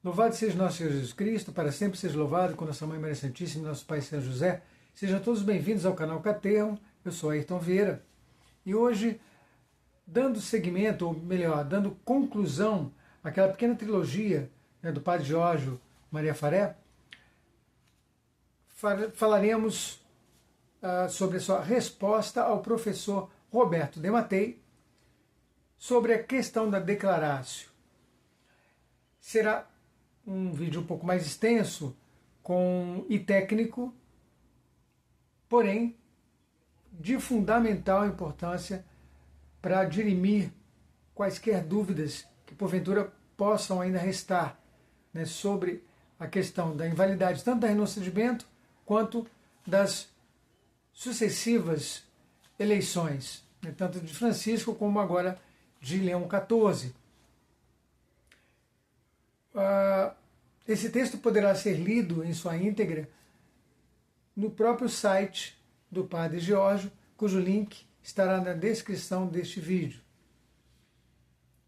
Louvado seja nosso Senhor Jesus Cristo, para sempre seja louvado, com nossa Mãe Maria Santíssima e nosso Pai São José. Sejam todos bem-vindos ao canal Caterro. Eu sou Ayrton Vieira e hoje, dando seguimento, ou melhor, dando conclusão àquela pequena trilogia, do Padre Giorgio Maria Faré, falaremos sobre a sua resposta ao professor Roberto de Mattei sobre a questão da declaratio. Será um vídeo um pouco mais extenso e técnico, porém de fundamental importância para dirimir quaisquer dúvidas que porventura possam ainda restar, sobre a questão da invalidade tanto da renúncia de Bento quanto das sucessivas eleições, tanto de Francisco como agora de Leão XIV. Esse texto poderá ser lido em sua íntegra no próprio site do Padre Giorgio, cujo link estará na descrição deste vídeo.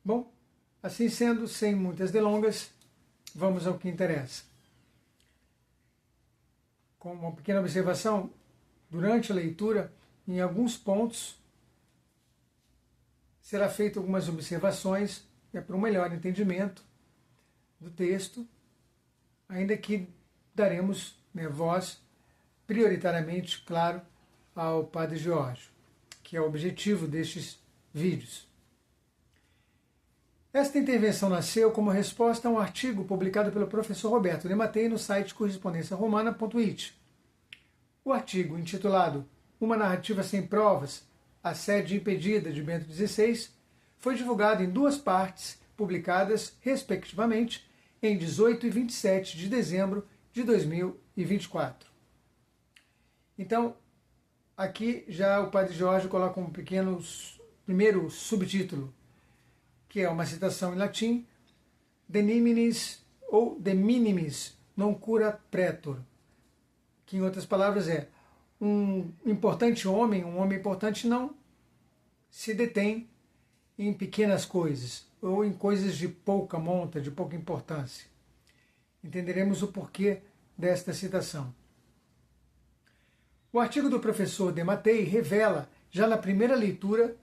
Bom, assim sendo, sem muitas delongas, vamos ao que interessa. Com uma pequena observação, durante a leitura, em alguns pontos, será feita algumas observações para um melhor entendimento do texto, ainda que daremos voz prioritariamente, claro, ao Padre Giorgio, que é o objetivo destes vídeos. Esta intervenção nasceu como resposta a um artigo publicado pelo professor Roberto de Mattei no site correspondenciaromana.it. O artigo, intitulado Uma narrativa sem provas, a sede impedida de Bento XVI, foi divulgado em duas partes, publicadas, respectivamente, em 18 e 27 de dezembro de 2024. Então, aqui já o Padre Giorgio coloca um pequeno primeiro subtítulo, que é uma citação em latim, de niminis ou de minimis non cura pretor, que em outras palavras é um importante homem, um homem importante não se detém em pequenas coisas, ou em coisas de pouca monta, de pouca importância. Entenderemos o porquê desta citação. O artigo do professor de Mattei revela, já na primeira leitura,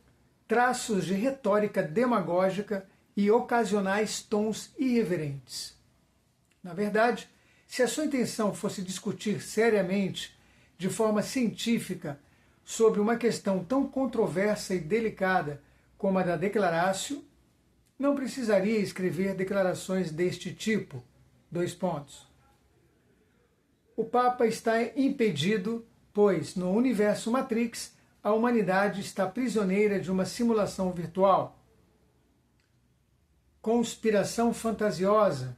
traços de retórica demagógica e ocasionais tons irreverentes. Na verdade, se a sua intenção fosse discutir seriamente, de forma científica, sobre uma questão tão controversa e delicada como a da declaratio, não precisaria escrever declarações deste tipo. : O Papa está impedido, pois, no universo Matrix, a humanidade está prisioneira de uma simulação virtual. Conspiração fantasiosa,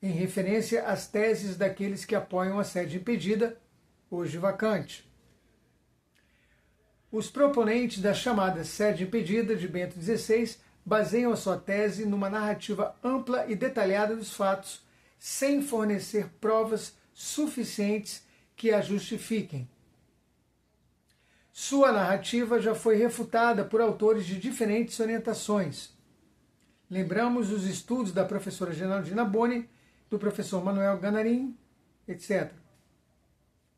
em referência às teses daqueles que apoiam a sede impedida, hoje vacante. Os proponentes da chamada sede impedida de Bento XVI baseiam a sua tese numa narrativa ampla e detalhada dos fatos, sem fornecer provas suficientes que a justifiquem. Sua narrativa já foi refutada por autores de diferentes orientações. Lembramos os estudos da professora Geraldina Boni, do professor Manuel Ganarim, etc.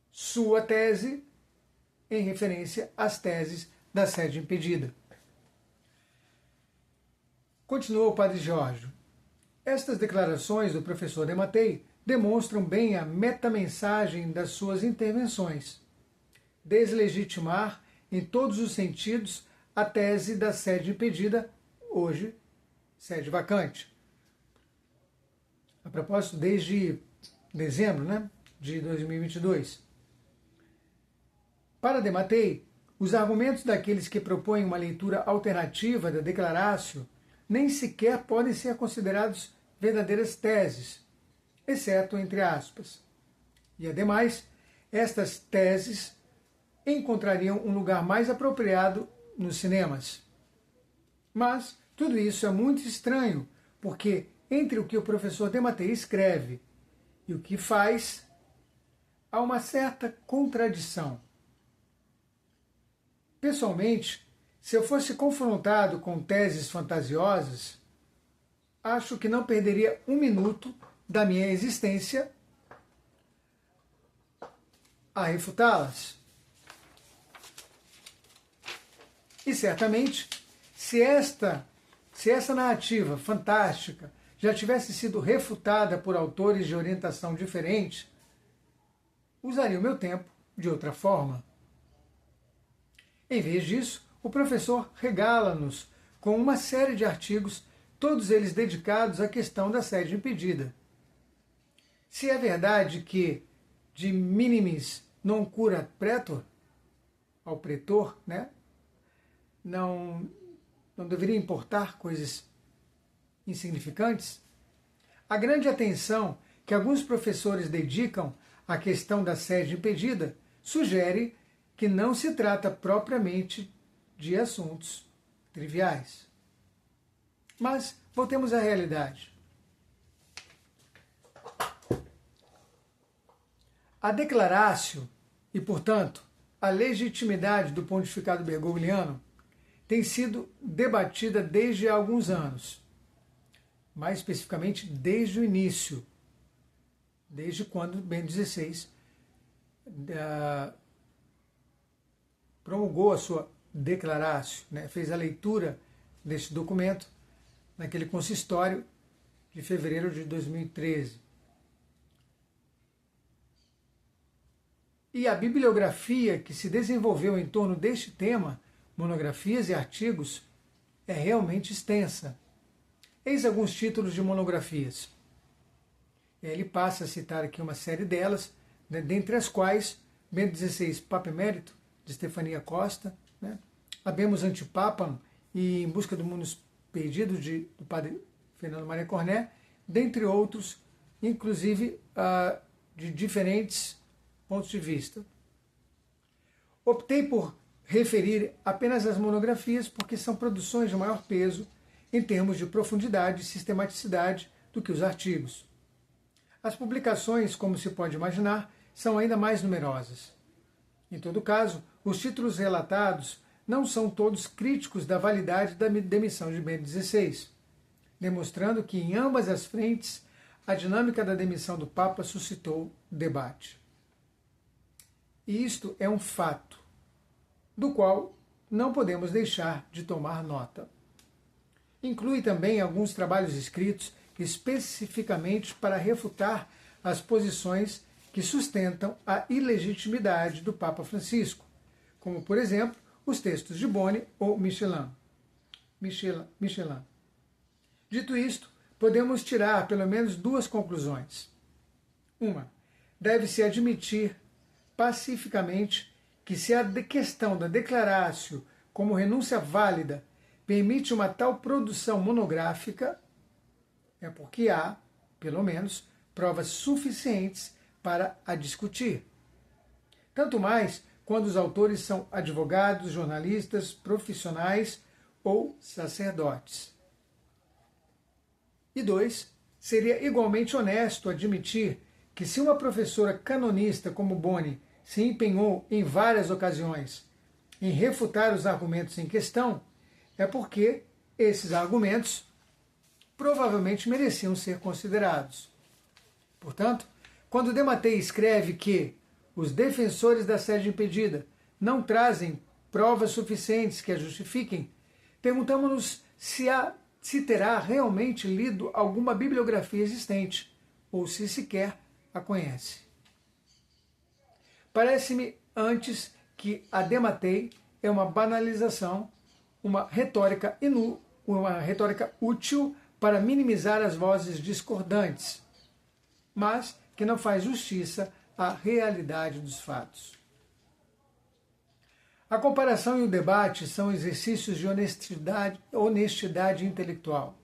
Sua tese, em referência às teses da sede impedida. Continuou o Padre Giorgio. Estas declarações do professor de Mattei demonstram bem a metamensagem das suas intervenções. Deslegitimar, em todos os sentidos, a tese da sede impedida, hoje sede vacante. A propósito, desde dezembro de 2022. Para de Mattei, os argumentos daqueles que propõem uma leitura alternativa da declaratio nem sequer podem ser considerados verdadeiras teses, exceto entre aspas. E, ademais, estas teses encontrariam um lugar mais apropriado nos cinemas. Mas tudo isso é muito estranho, porque entre o que o professor de Mattei escreve e o que faz, há uma certa contradição. Pessoalmente, se eu fosse confrontado com teses fantasiosas, acho que não perderia um minuto da minha existência a refutá-las. E certamente, se essa narrativa fantástica já tivesse sido refutada por autores de orientação diferente, usaria o meu tempo de outra forma. Em vez disso, o professor regala-nos com uma série de artigos, todos eles dedicados à questão da sede impedida. Se é verdade que de minimis non curat praetor, ao pretor, não deveria importar coisas insignificantes, a grande atenção que alguns professores dedicam à questão da sede impedida sugere que não se trata propriamente de assuntos triviais. Mas voltemos à realidade. A declaratio e, portanto, a legitimidade do pontificado bergogliano tem sido debatida desde há alguns anos, mais especificamente desde o início, desde quando Bento XVI promulgou a sua declaratio, fez a leitura deste documento naquele consistório de fevereiro de 2013. E a bibliografia que se desenvolveu em torno deste tema, monografias e artigos, é realmente extensa. Eis alguns títulos de monografias. Ele passa a citar aqui uma série delas, dentre as quais Bento XVI, Papa Emérito, de Stefania Costa, Habemus Antipapam e Em Busca do Mundo Perdido, do padre Fernando Maria Corné, dentre outros, inclusive de diferentes pontos de vista. Optei por referir apenas as monografias porque são produções de maior peso em termos de profundidade e sistematicidade do que os artigos. As publicações, como se pode imaginar, são ainda mais numerosas. Em todo caso, os títulos relatados não são todos críticos da validade da demissão de Bento XVI, demonstrando que em ambas as frentes a dinâmica da demissão do Papa suscitou debate. E isto é um fato, do qual não podemos deixar de tomar nota. Inclui também alguns trabalhos escritos especificamente para refutar as posições que sustentam a ilegitimidade do Papa Francisco, como, por exemplo, os textos de Boni ou Michelin. Dito isto, podemos tirar pelo menos duas conclusões. Uma, deve-se admitir pacificamente que se a questão da declaratio como renúncia válida permite uma tal produção monográfica, é porque há, pelo menos, provas suficientes para a discutir. Tanto mais quando os autores são advogados, jornalistas, profissionais ou sacerdotes. E dois, seria igualmente honesto admitir que se uma professora canonista como Boni se empenhou em várias ocasiões em refutar os argumentos em questão, é porque esses argumentos provavelmente mereciam ser considerados. Portanto, quando Dematei escreve que os defensores da sede impedida não trazem provas suficientes que a justifiquem, perguntamos-nos se terá realmente lido alguma bibliografia existente, ou se sequer a conhece. Parece-me antes que a Dematei é uma banalização, uma retórica útil para minimizar as vozes discordantes, mas que não faz justiça à realidade dos fatos. A comparação e o debate são exercícios de honestidade intelectual.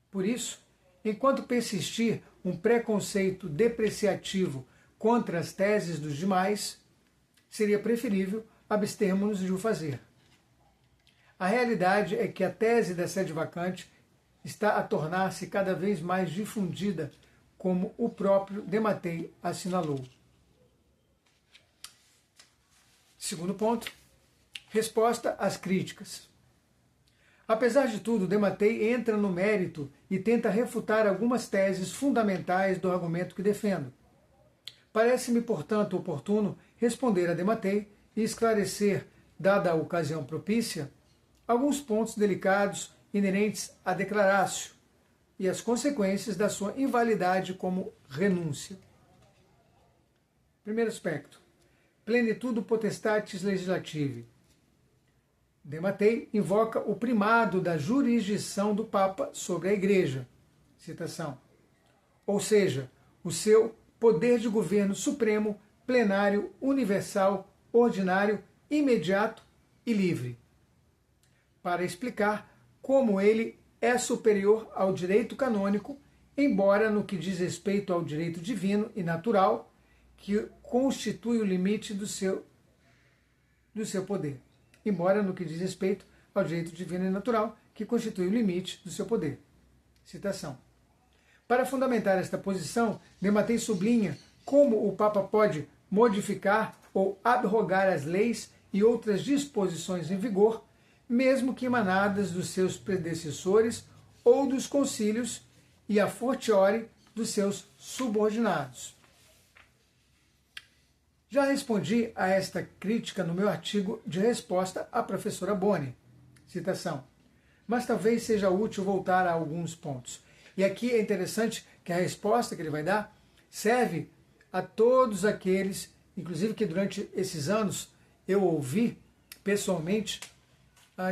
Por isso, enquanto persistir um preconceito depreciativo contra as teses dos demais, seria preferível abstermos-nos de o fazer. A realidade é que a tese da sede vacante está a tornar-se cada vez mais difundida, como o próprio Dematei assinalou. Segundo ponto, resposta às críticas. Apesar de tudo, Dematei entra no mérito e tenta refutar algumas teses fundamentais do argumento que defendo. Parece-me, portanto, oportuno responder a Dematei e esclarecer, dada a ocasião propícia, alguns pontos delicados inerentes a declarácio e as consequências da sua invalidade como renúncia. Primeiro aspecto. Plenitudo potestatis legislativi. Dematei invoca o primado da jurisdição do Papa sobre a Igreja. Citação. Ou seja, o seu poder de governo supremo, plenário, universal, ordinário, imediato e livre. Para explicar como ele é superior ao direito canônico, embora no que diz respeito ao direito divino e natural, que constitui o limite do seu poder. Embora no que diz respeito ao direito divino e natural, que constitui o limite do seu poder. Citação. Para fundamentar esta posição, Dematei sublinha como o Papa pode modificar ou abrogar as leis e outras disposições em vigor, mesmo que emanadas dos seus predecessores ou dos concílios e a fortiori dos seus subordinados. Já respondi a esta crítica no meu artigo de resposta à professora Boni. Citação. Mas talvez seja útil voltar a alguns pontos. E aqui é interessante que a resposta que ele vai dar serve a todos aqueles, inclusive que durante esses anos eu ouvi pessoalmente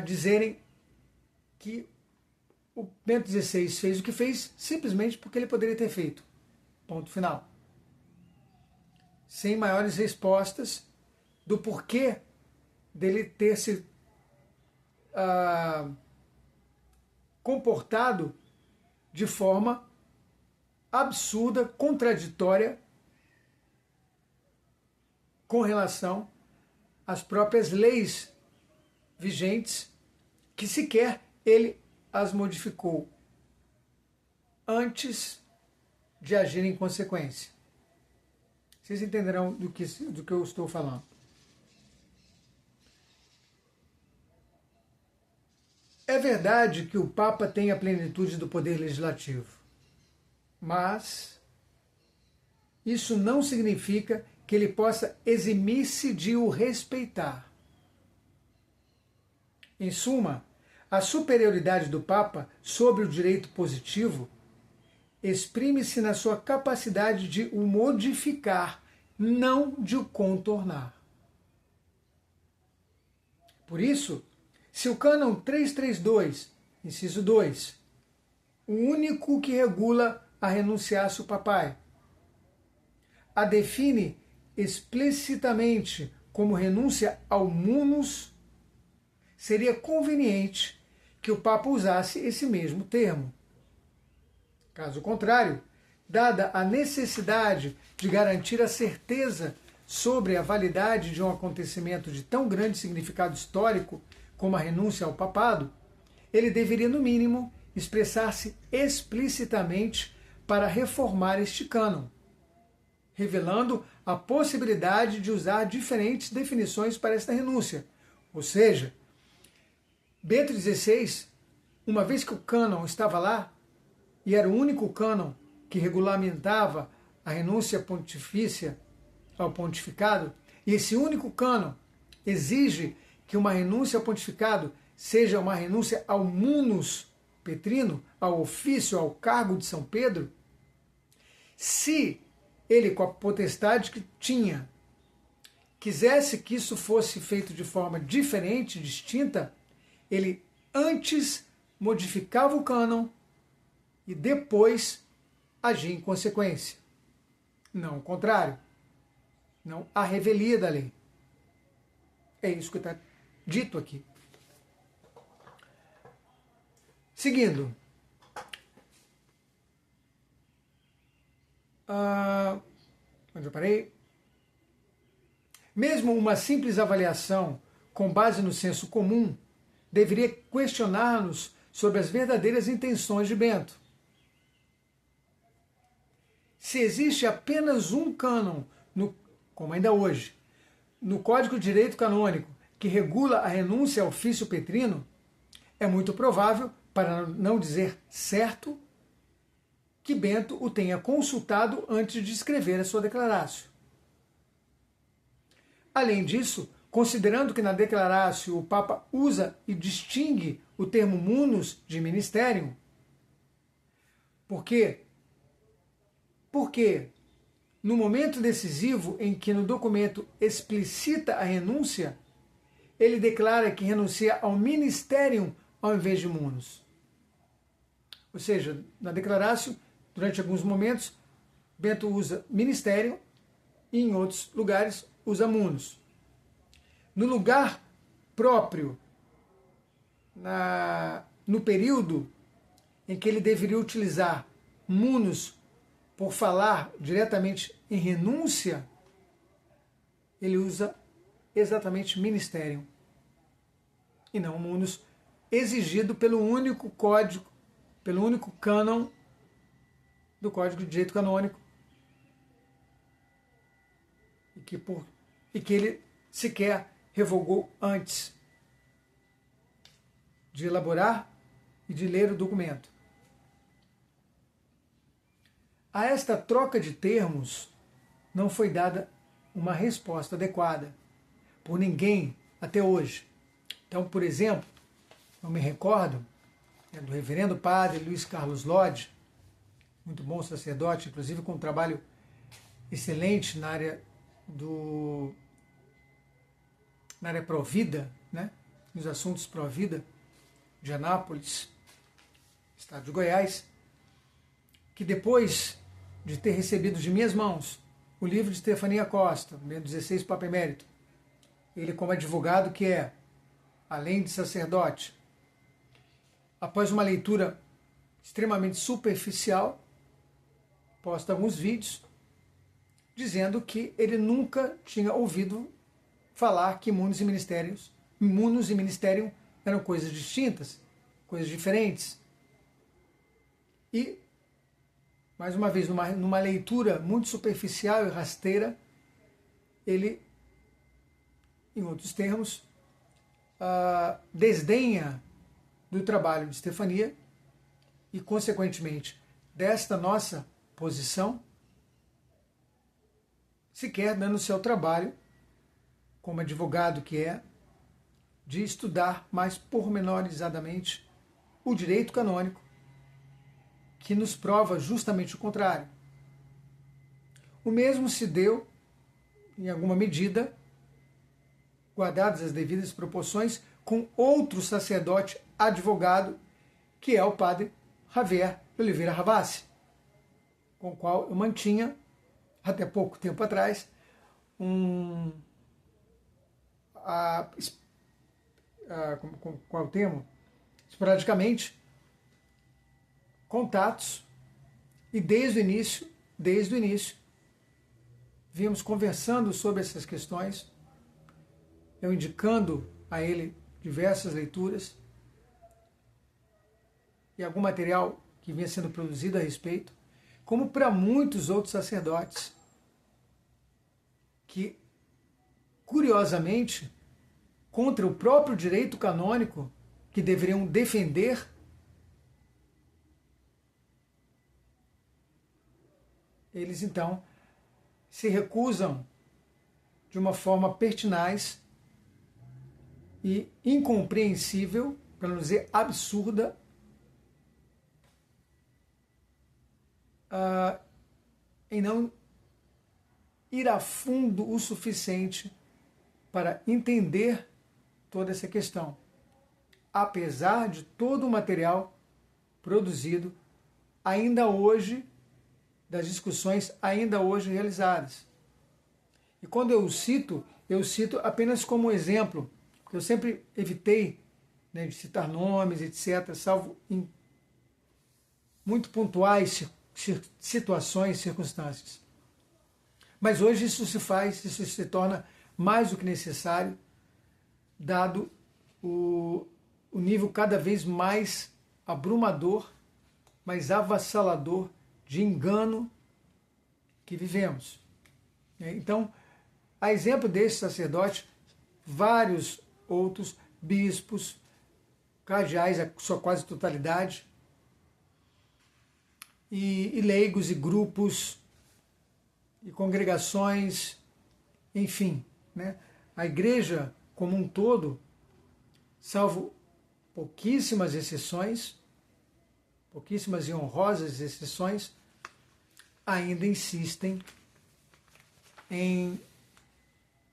dizerem que o Bento XVI fez o que fez simplesmente porque ele poderia ter feito. Ponto final. Sem maiores respostas do porquê dele ter se comportado de forma absurda, contraditória com relação às próprias leis vigentes, que sequer ele as modificou antes de agir em consequência. Vocês entenderão do que eu estou falando. É verdade que o Papa tem a plenitude do poder legislativo, mas isso não significa que ele possa eximir-se de o respeitar. Em suma, a superioridade do Papa sobre o direito positivo exprime-se na sua capacidade de o modificar, não de o contornar. Por isso, se o cânon 332, inciso 2, o único que regula a renunciatio papae, a define explicitamente como renúncia ao munus, seria conveniente que o Papa usasse esse mesmo termo. Caso contrário, dada a necessidade de garantir a certeza sobre a validade de um acontecimento de tão grande significado histórico como a renúncia ao papado, ele deveria, no mínimo, expressar-se explicitamente para reformar este cânon, revelando a possibilidade de usar diferentes definições para esta renúncia. Ou seja, Bento XVI, uma vez que o cânon estava lá, e era o único cânon que regulamentava a renúncia pontifícia ao pontificado, e esse único cânon exige que uma renúncia ao pontificado seja uma renúncia ao munus petrino, ao ofício, ao cargo de São Pedro. Se ele, com a potestade que tinha, quisesse que isso fosse feito de forma diferente, distinta, ele antes modificava o cânon e depois agia em consequência. Não o contrário. Não a revelia da lei. É isso que está dito aqui. Seguindo. Onde eu parei? Mesmo uma simples avaliação com base no senso comum deveria questionar-nos sobre as verdadeiras intenções de Bento. Se existe apenas um cânon, como ainda hoje, no Código de Direito Canônico, que regula a renúncia ao ofício petrino, É muito provável, para não dizer certo, que Bento o tenha consultado antes de escrever a sua declarácio. Além disso, considerando que na declarácio o Papa usa e distingue o termo munus de ministerium, por quê? Porque no momento decisivo em que no documento explicita a renúncia, ele declara que renuncia ao ministerium ao invés de munus. Ou seja, na declarácio, durante alguns momentos, Bento usa ministerium e em outros lugares usa munus. No lugar próprio, no período em que ele deveria utilizar munus por falar diretamente em renúncia, ele usa exatamente ministerium e não munus, exigido pelo único código, pelo único cânon do Código de Direito Canônico, e que ele sequer revogou antes de elaborar e de ler o documento. A esta troca de termos não foi dada uma resposta adequada por ninguém até hoje. Então, por exemplo, eu me recordo do reverendo padre Luiz Carlos Lodge, muito bom sacerdote, inclusive com um trabalho excelente na área pró-vida, né? Nos assuntos pró-vida de Anápolis, estado de Goiás, que depois de ter recebido de minhas mãos o livro de Estefania Costa, Bento XVI Papa Emérito, ele como advogado que é, além de sacerdote, após uma leitura extremamente superficial, posta alguns vídeos dizendo que ele nunca tinha ouvido falar que munus e ministerium eram coisas distintas, coisas diferentes. E, mais uma vez, numa leitura muito superficial e rasteira, ele, em outros termos, desdenha do trabalho de Estefania e, consequentemente, desta nossa posição, sequer dando o seu trabalho, como advogado que é, de estudar mais pormenorizadamente o direito canônico, que nos prova justamente o contrário. O mesmo se deu, em alguma medida, guardadas as devidas proporções, com outro sacerdote advogado, que é o padre Javier de Oliveira Ravassi, com o qual eu mantinha, até pouco tempo atrás, qual é o termo? Esporadicamente, contatos, e desde o início, vínhamos conversando sobre essas questões, eu indicando a ele diversas leituras e algum material que vinha sendo produzido a respeito, como para muitos outros sacerdotes que, curiosamente, contra o próprio direito canônico que deveriam defender, eles então se recusam de uma forma pertinaz e incompreensível, para não dizer absurda, em não ir a fundo o suficiente para entender toda essa questão, apesar de todo o material produzido ainda hoje, das discussões ainda hoje realizadas. E quando eu cito apenas como exemplo, porque eu sempre evitei, né, de citar nomes, etc., salvo em muito pontuais situações, circunstâncias. Mas hoje isso se torna mais do que necessário, dado o nível cada vez mais abrumador, mais avassalador de engano que vivemos. Então, a exemplo desse sacerdote, vários outros bispos, cardeais, a sua quase totalidade, e leigos e grupos e congregações, enfim, né? A igreja como um todo, salvo pouquíssimas exceções, pouquíssimas e honrosas exceções, ainda insistem em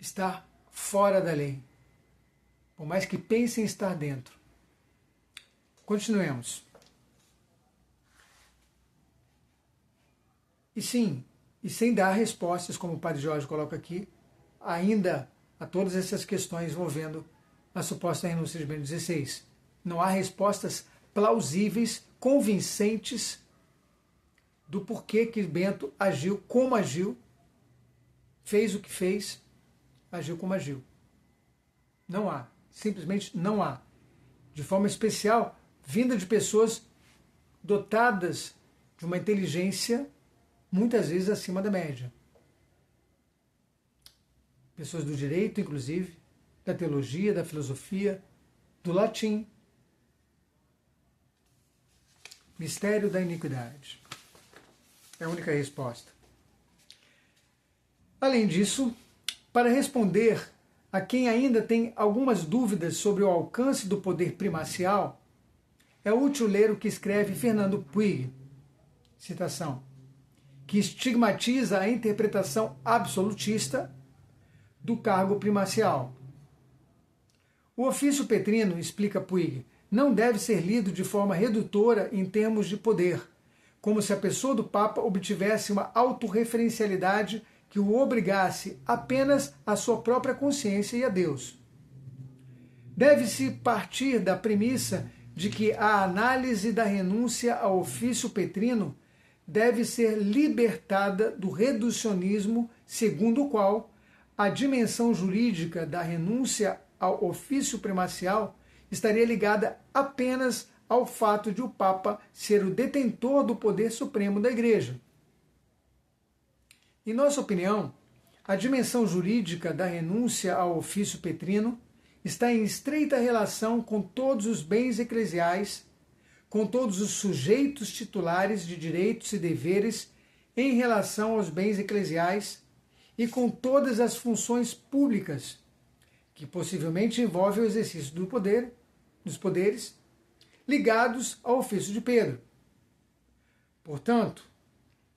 estar fora da lei, por mais que pensem estar dentro. Continuemos. E sim, e sem dar respostas, como o Padre Jorge coloca aqui, ainda a todas essas questões envolvendo a suposta renúncia de Bento XVI. Não há respostas plausíveis, convincentes, do porquê que Bento agiu como agiu, fez o que fez, agiu como agiu. Não há, simplesmente não há. De forma especial, vinda de pessoas dotadas de uma inteligência muitas vezes acima da média. Pessoas do direito, inclusive, da teologia, da filosofia, do latim. Mistério da iniquidade. É a única resposta. Além disso, para responder a quem ainda tem algumas dúvidas sobre o alcance do poder primacial, é útil ler o que escreve Fernando Puig, citação, que estigmatiza a interpretação absolutista do cargo primacial. O ofício petrino, explica Puig, não deve ser lido de forma redutora em termos de poder, como se a pessoa do Papa obtivesse uma autorreferencialidade que o obrigasse apenas à sua própria consciência e a Deus. Deve-se partir da premissa de que a análise da renúncia ao ofício petrino deve ser libertada do reducionismo segundo o qual a dimensão jurídica da renúncia ao ofício primacial estaria ligada apenas ao fato de o Papa ser o detentor do poder supremo da Igreja. Em nossa opinião, a dimensão jurídica da renúncia ao ofício petrino está em estreita relação com todos os bens eclesiais, com todos os sujeitos titulares de direitos e deveres em relação aos bens eclesiais e com todas as funções públicas, que possivelmente envolvem o exercício do poder, dos poderes, ligados ao ofício de Pedro. Portanto,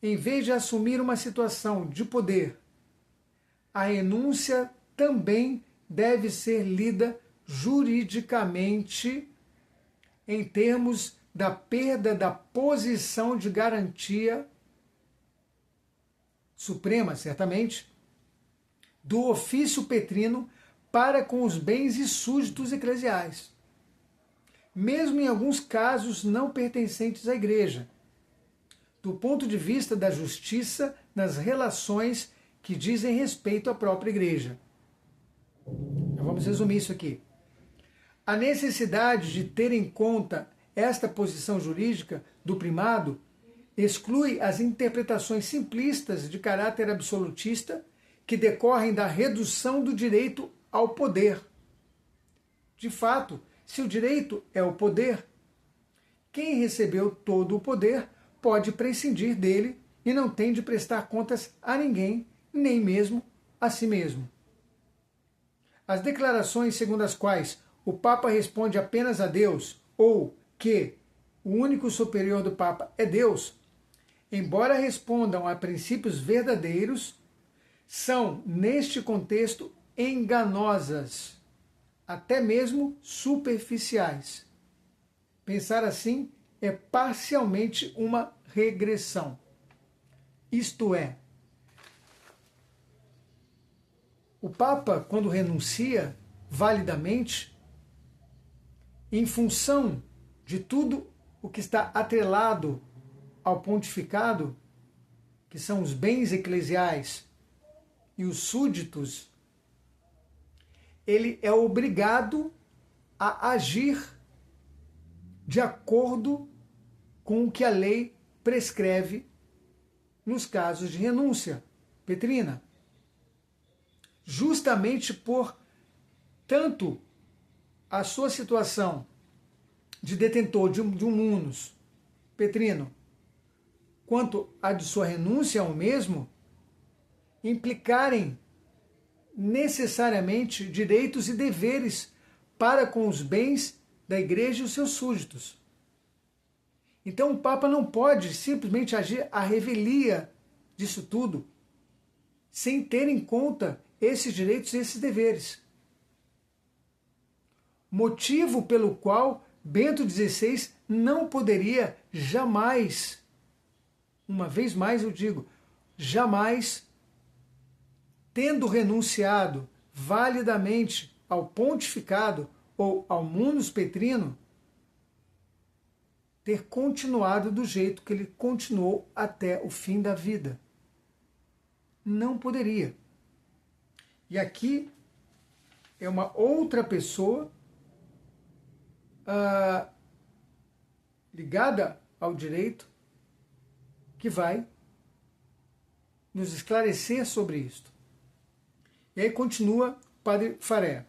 em vez de assumir uma situação de poder, a renúncia também deve ser lida juridicamente em termos da perda da posição de garantia suprema, certamente, do ofício petrino para com os bens e súditos eclesiais, mesmo em alguns casos não pertencentes à Igreja, do ponto de vista da justiça nas relações que dizem respeito à própria Igreja. Então, vamos resumir isso aqui. A necessidade de ter em conta esta posição jurídica do primado exclui as interpretações simplistas de caráter absolutista que decorrem da redução do direito ao poder. De fato, se o direito é o poder, quem recebeu todo o poder pode prescindir dele e não tem de prestar contas a ninguém, nem mesmo a si mesmo. As declarações segundo as quais o Papa responde apenas a Deus, ou que o único superior do Papa é Deus, embora respondam a princípios verdadeiros, são, neste contexto, enganosas, até mesmo superficiais. Pensar assim é parcialmente uma regressão. Isto é, o Papa, quando renuncia validamente, em função de tudo o que está atrelado ao pontificado, que são os bens eclesiais e os súditos, ele é obrigado a agir de acordo com o que a lei prescreve nos casos de renúncia petrina. Justamente por tanto a sua situação de detentor de um munus petrino, quanto a de sua renúncia ao mesmo, implicarem necessariamente direitos e deveres para com os bens da Igreja e os seus súditos. Então o Papa não pode simplesmente agir à revelia disso tudo, sem ter em conta esses direitos e esses deveres. Motivo pelo qual Bento XVI não poderia jamais, uma vez mais eu digo, jamais, tendo renunciado validamente ao pontificado ou ao munus petrino, ter continuado do jeito que ele continuou até o fim da vida. Não poderia. E aqui é uma outra pessoa ligada ao direito que vai nos esclarecer sobre isto. E aí continua o padre Faré.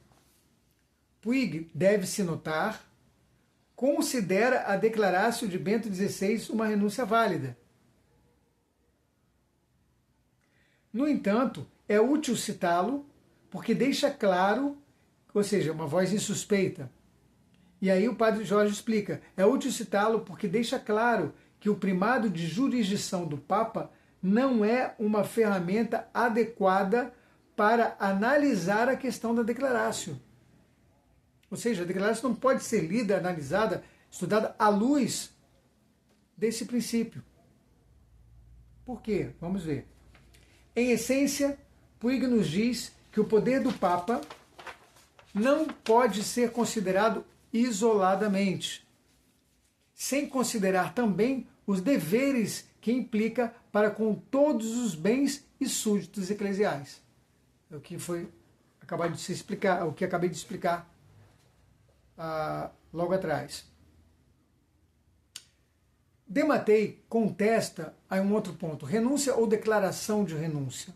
Puig, deve-se notar, considera a declarácio de Bento XVI uma renúncia válida. No entanto, é útil citá-lo porque deixa claro, ou seja, uma voz insuspeita. E aí o padre Jorge explica, é útil citá-lo porque deixa claro que o primado de jurisdição do Papa não é uma ferramenta adequada para analisar a questão da declarácio. Ou seja, a declaração não pode ser lida, analisada, estudada à luz desse princípio. Por quê? Vamos ver. Em essência, Puig nos diz que o poder do Papa não pode ser considerado isoladamente, sem considerar também os deveres que implica para com todos os bens e súditos eclesiais. É o que foi acabado de se explicar, o que acabei de explicar logo atrás. Dematei contesta a um outro ponto, renúncia ou declaração de renúncia.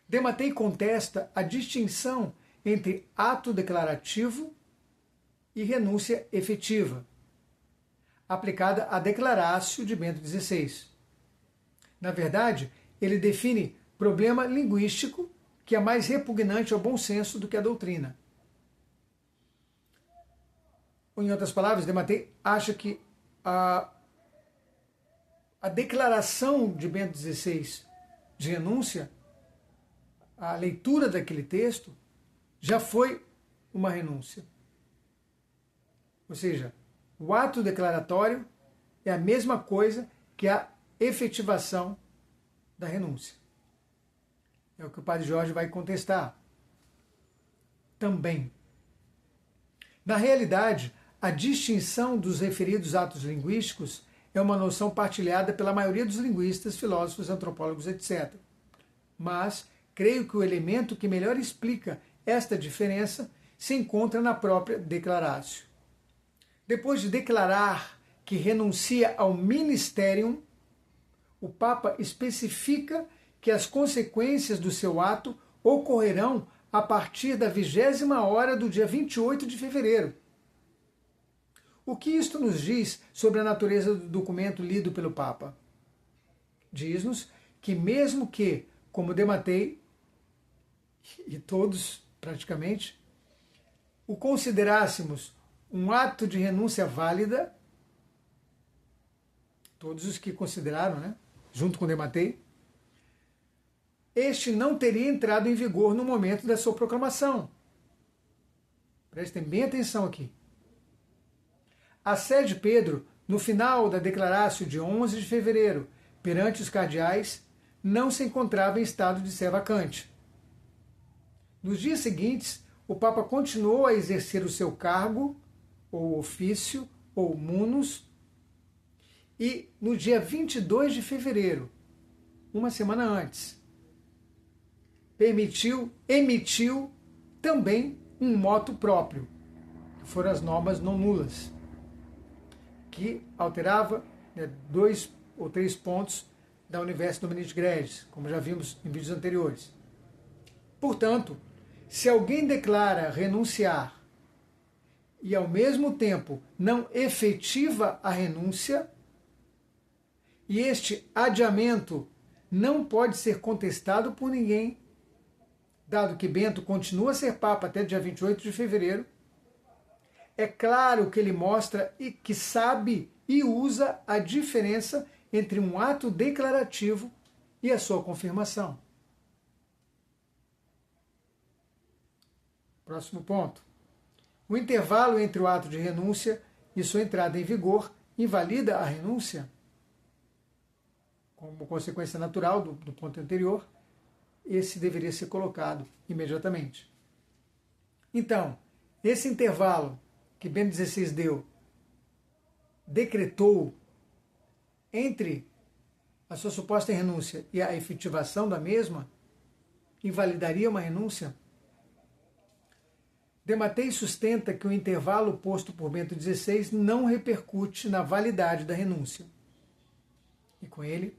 Dematei contesta a distinção entre ato declarativo e renúncia efetiva, aplicada à declarácio de Bento XVI. Na verdade, ele define problema linguístico que é mais repugnante ao bom senso do que a doutrina. Em outras palavras, Dematei acha que a declaração de Bento XVI de renúncia, a leitura daquele texto, já foi uma renúncia. Ou seja, o ato declaratório é a mesma coisa que a efetivação da renúncia. É o que o padre Jorge vai contestar também. Na realidade, a distinção dos referidos atos linguísticos é uma noção partilhada pela maioria dos linguistas, filósofos, antropólogos, etc. Mas creio que o elemento que melhor explica esta diferença se encontra na própria declarácio. Depois de declarar que renuncia ao ministérium, o Papa especifica que as consequências do seu ato ocorrerão a partir da 20ª hora do dia 28 de fevereiro. O que isto nos diz sobre a natureza do documento lido pelo Papa? Diz-nos que mesmo que, como Dematei, e todos praticamente, o considerássemos um ato de renúncia válida, todos os que consideraram, né, junto com Dematei, este não teria entrado em vigor no momento da sua proclamação. Prestem bem atenção aqui. A sé de Pedro, no final da declarácio de 11 de fevereiro, perante os cardeais, não se encontrava em estado de ser vacante. Nos dias seguintes, o Papa continuou a exercer o seu cargo, ou ofício, ou munus, e no dia 22 de fevereiro, uma semana antes, emitiu também um motu próprio, que foram as normas não nulas, que alterava 2 ou 3 pontos da Universo Dominici Gregis, como já vimos em vídeos anteriores. Portanto, se alguém declara renunciar e ao mesmo tempo não efetiva a renúncia, e este adiamento não pode ser contestado por ninguém, dado que Bento continua a ser Papa até dia 28 de fevereiro, é claro que ele mostra e que sabe e usa a diferença entre um ato declarativo e a sua confirmação. Próximo ponto. O intervalo entre o ato de renúncia e sua entrada em vigor invalida a renúncia? Como consequência natural do ponto anterior, esse deveria ser colocado imediatamente. Então, esse intervalo que Bento XVI decretou entre a sua suposta renúncia e a efetivação da mesma, invalidaria uma renúncia? Dematei sustenta que o intervalo posto por Bento XVI não repercute na validade da renúncia. E com ele,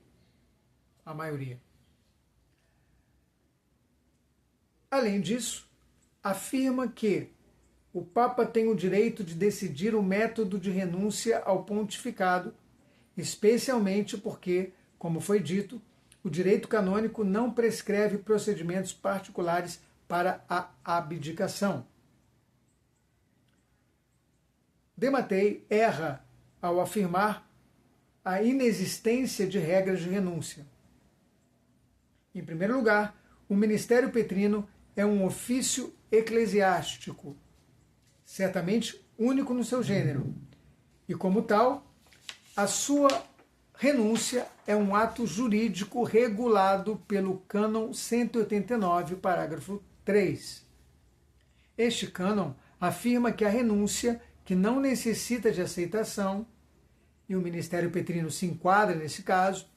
a maioria. Além disso, afirma que o Papa tem o direito de decidir o método de renúncia ao pontificado, especialmente porque, como foi dito, o direito canônico não prescreve procedimentos particulares para a abdicação. Dematei erra ao afirmar a inexistência de regras de renúncia. Em primeiro lugar, o ministério petrino é um ofício eclesiástico, certamente único no seu gênero, e como tal, a sua renúncia é um ato jurídico regulado pelo cânon 189, parágrafo 3. Este cânon afirma que a renúncia, que não necessita de aceitação, e o ministério petrino se enquadra nesse caso,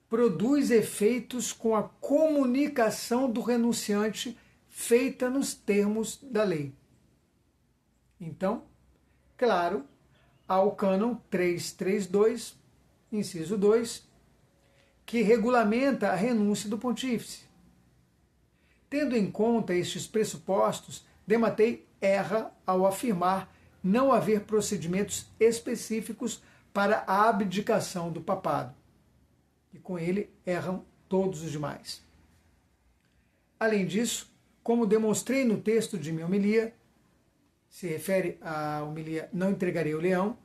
produz efeitos com a comunicação do renunciante feita nos termos da lei. Então, claro, há o cânon 332, inciso 2, que regulamenta a renúncia do pontífice. Tendo em conta estes pressupostos, Dematei erra ao afirmar não haver procedimentos específicos para a abdicação do papado. E com ele erram todos os demais. Além disso, como demonstrei no texto de minha homilia, se refere à homilia Não Entregarei o Leão,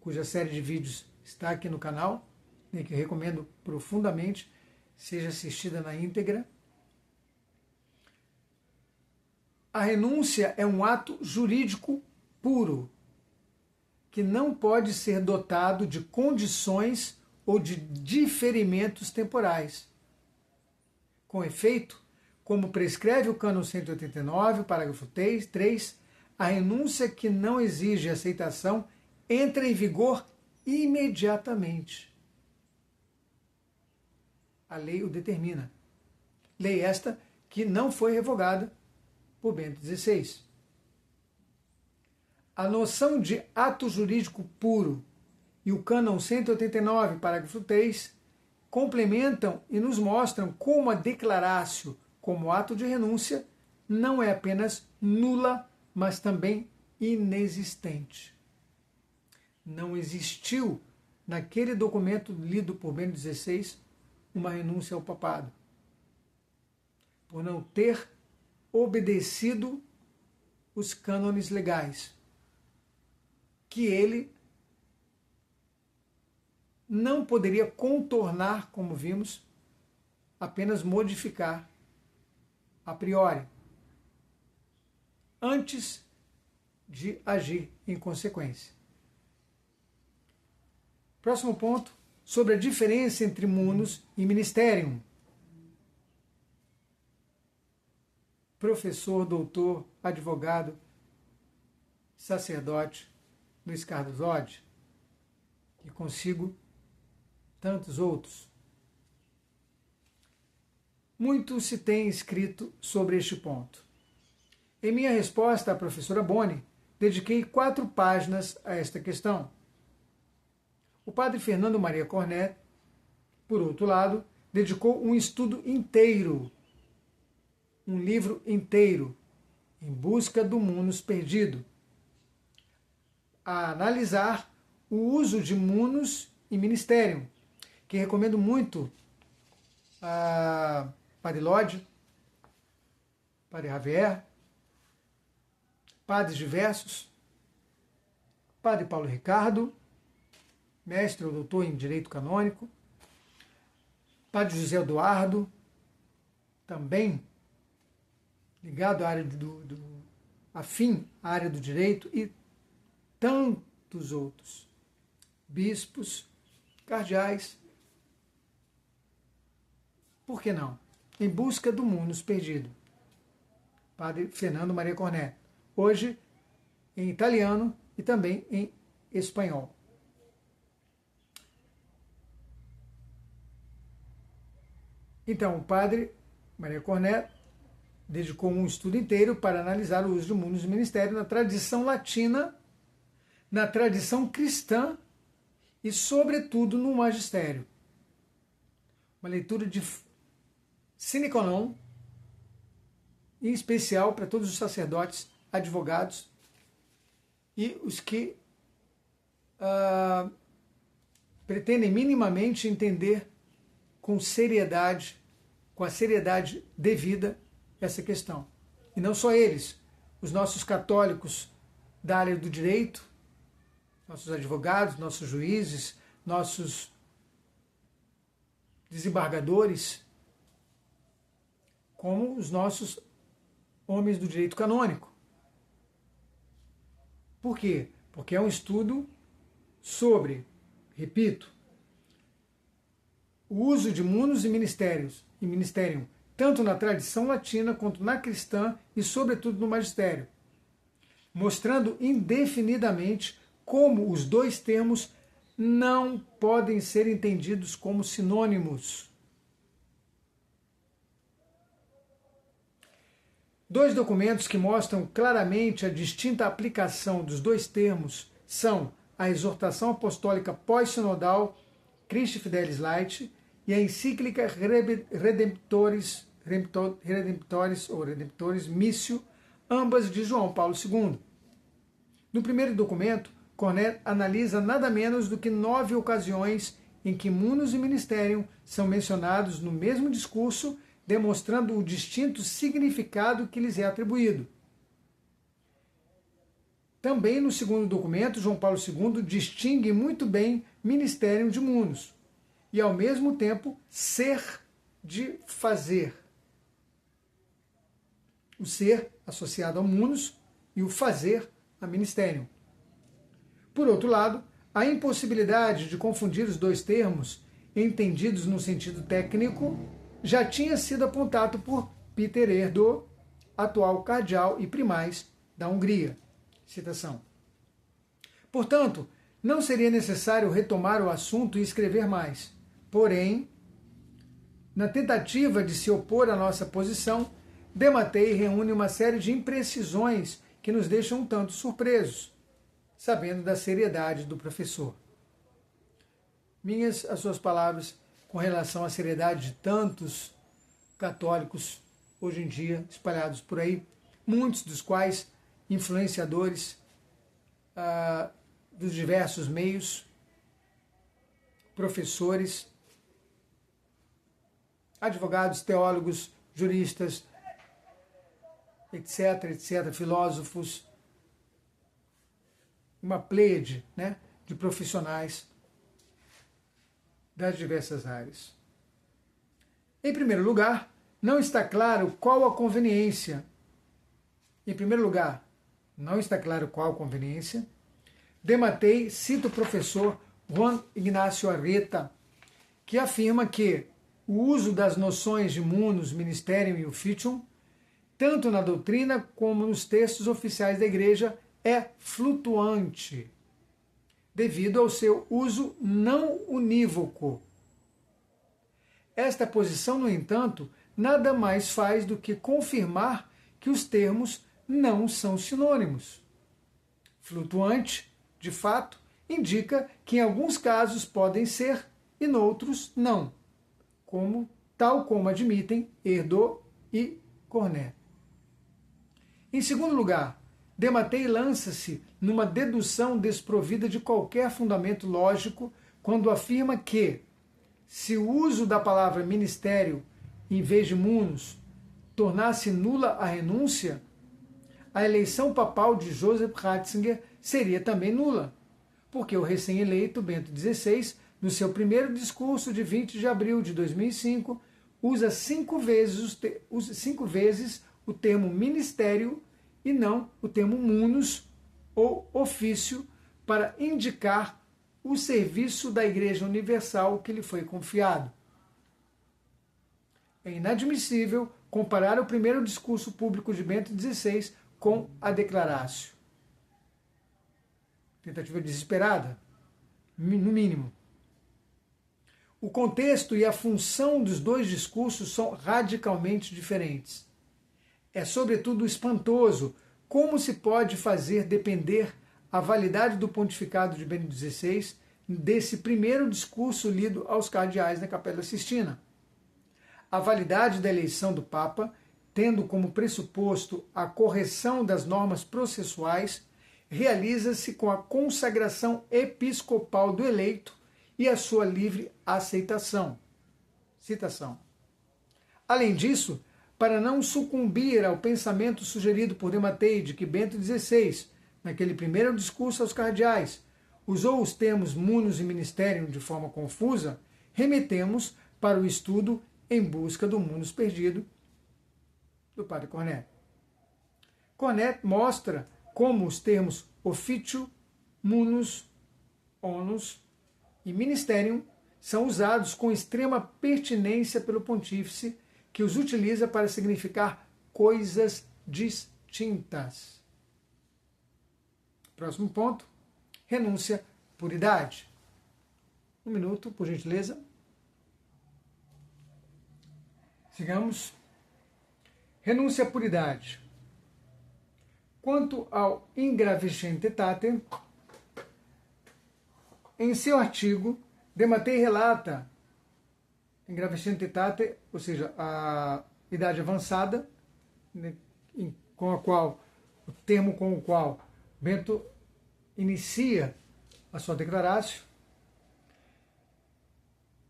cuja série de vídeos está aqui no canal, que eu recomendo profundamente, seja assistida na íntegra. A renúncia é um ato jurídico puro, que não pode ser dotado de condições ou de diferimentos temporais. Com efeito, como prescreve o cânon 189, parágrafo 3, a renúncia que não exige aceitação entra em vigor imediatamente. A lei o determina. Lei esta que não foi revogada por Bento XVI. A noção de ato jurídico puro e o cânon 189, parágrafo 3, complementam e nos mostram como a declaratio como ato de renúncia não é apenas nula, mas também inexistente. Não existiu, naquele documento lido por Bento XVI, uma renúncia ao papado, por não ter obedecido os cânones legais, que ele não poderia contornar, como vimos, apenas modificar a priori, antes de agir em consequência. Próximo ponto, sobre a diferença entre munus e ministerium. Professor, doutor, advogado, sacerdote Luiz Carlos Oddi, e consigo tantos outros. Muito se tem escrito sobre este ponto. Em minha resposta à professora Boni, dediquei 4 páginas a esta questão. O padre Fernando Maria Cornet, por outro lado, dedicou um estudo inteiro, um livro inteiro, Em Busca do Munus Perdido, a analisar o uso de munus e ministerium, que recomendo muito a Padre Lodge, Padre Javier, padres diversos, Padre Paulo Ricardo, mestre ou doutor em Direito Canônico, Padre José Eduardo, também ligado à área afim à área do direito, e tantos outros, bispos, cardeais, por que não? Em busca do munus perdido. Padre Fernando Maria Cornet, hoje em italiano e também em espanhol. Então, o Padre Maria Cornet dedicou um estudo inteiro para analisar o uso do munus e ministério na tradição latina, na tradição cristã e, sobretudo, no magistério. Uma leitura de sine qua non, em especial para todos os sacerdotes, advogados e os que pretendem minimamente entender com seriedade, com a seriedade devida, essa questão. E não só eles, os nossos católicos da área do direito, nossos advogados, nossos juízes, nossos desembargadores, como os nossos homens do direito canônico. Por quê? Porque é um estudo sobre, repito, o uso de munus e ministerium, tanto na tradição latina quanto na cristã e, sobretudo, no magistério, mostrando indefinidamente como os dois termos não podem ser entendidos como sinônimos. Dois documentos que mostram claramente a distinta aplicação dos dois termos são a Exortação Apostólica Pós-Sinodal Christi Fidelis Laici e a encíclica Redemptoris Missio, ambas de João Paulo II. No primeiro documento, Cornet analisa nada menos do que 9 ocasiões em que munus e ministerium são mencionados no mesmo discurso, demonstrando o distinto significado que lhes é atribuído. Também no segundo documento, João Paulo II distingue muito bem ministerium de munus e, ao mesmo tempo, ser de fazer. O ser associado ao munus e o fazer a ministerium. Por outro lado, a impossibilidade de confundir os dois termos, entendidos no sentido técnico, já tinha sido apontado por Peter Erdo, atual cardeal e primaz da Hungria. Citação. Portanto, não seria necessário retomar o assunto e escrever mais. Porém, na tentativa de se opor à nossa posição, de Mattei reúne uma série de imprecisões que nos deixam um tanto surpresos, sabendo da seriedade do professor. As suas palavras com relação à seriedade de tantos católicos hoje em dia espalhados por aí, muitos dos quais influenciadores dos diversos meios, professores, advogados, teólogos, juristas, etc., filósofos, uma pleiade, né, de profissionais das diversas áreas. Em primeiro lugar, não está claro qual a conveniência. De Mattei cita o professor Juan Ignacio Arreta, que afirma que o uso das noções de munus, ministerium e officium, tanto na doutrina como nos textos oficiais da Igreja, é flutuante, devido ao seu uso não unívoco. Esta posição, no entanto, nada mais faz do que confirmar que os termos não são sinônimos. Flutuante, de fato, indica que em alguns casos podem ser e noutros não, tal como admitem Erdo e Cornet. Em segundo lugar, de Mattei lança-se numa dedução desprovida de qualquer fundamento lógico quando afirma que, se o uso da palavra ministério em vez de munus tornasse nula a renúncia, a eleição papal de Joseph Ratzinger seria também nula, porque o recém-eleito Bento XVI, no seu primeiro discurso de 20 de abril de 2005, usa 5 vezes o termo ministério e não o termo munus ou ofício para indicar o serviço da Igreja Universal que lhe foi confiado. É inadmissível comparar o primeiro discurso público de Bento XVI com a Declaratio. Tentativa desesperada, no mínimo. O contexto e a função dos dois discursos são radicalmente diferentes. É sobretudo espantoso como se pode fazer depender a validade do pontificado de Bento XVI desse primeiro discurso lido aos cardeais na Capela Sistina. A validade da eleição do Papa, tendo como pressuposto a correção das normas processuais, realiza-se com a consagração episcopal do eleito e a sua livre aceitação. Citação. Além disso, para não sucumbir ao pensamento sugerido por de Mattei de que Bento XVI, naquele primeiro discurso aos cardeais, usou os termos munus e ministério de forma confusa, remetemos para o estudo Em Busca do Munus Perdido, do padre Cornet. Cornet mostra como os termos officio, munus, onus e ministerium são usados com extrema pertinência pelo pontífice, que os utiliza para significar coisas distintas. Próximo ponto, renúncia por idade. Um minuto, por gentileza. Sigamos. Renúncia por idade. Quanto ao Ingravescente Etate, em seu artigo, de Mattei relata Ingravescente Etate, ou seja, a idade avançada, né, com a qual, o termo com o qual Bento inicia a sua Declaratio.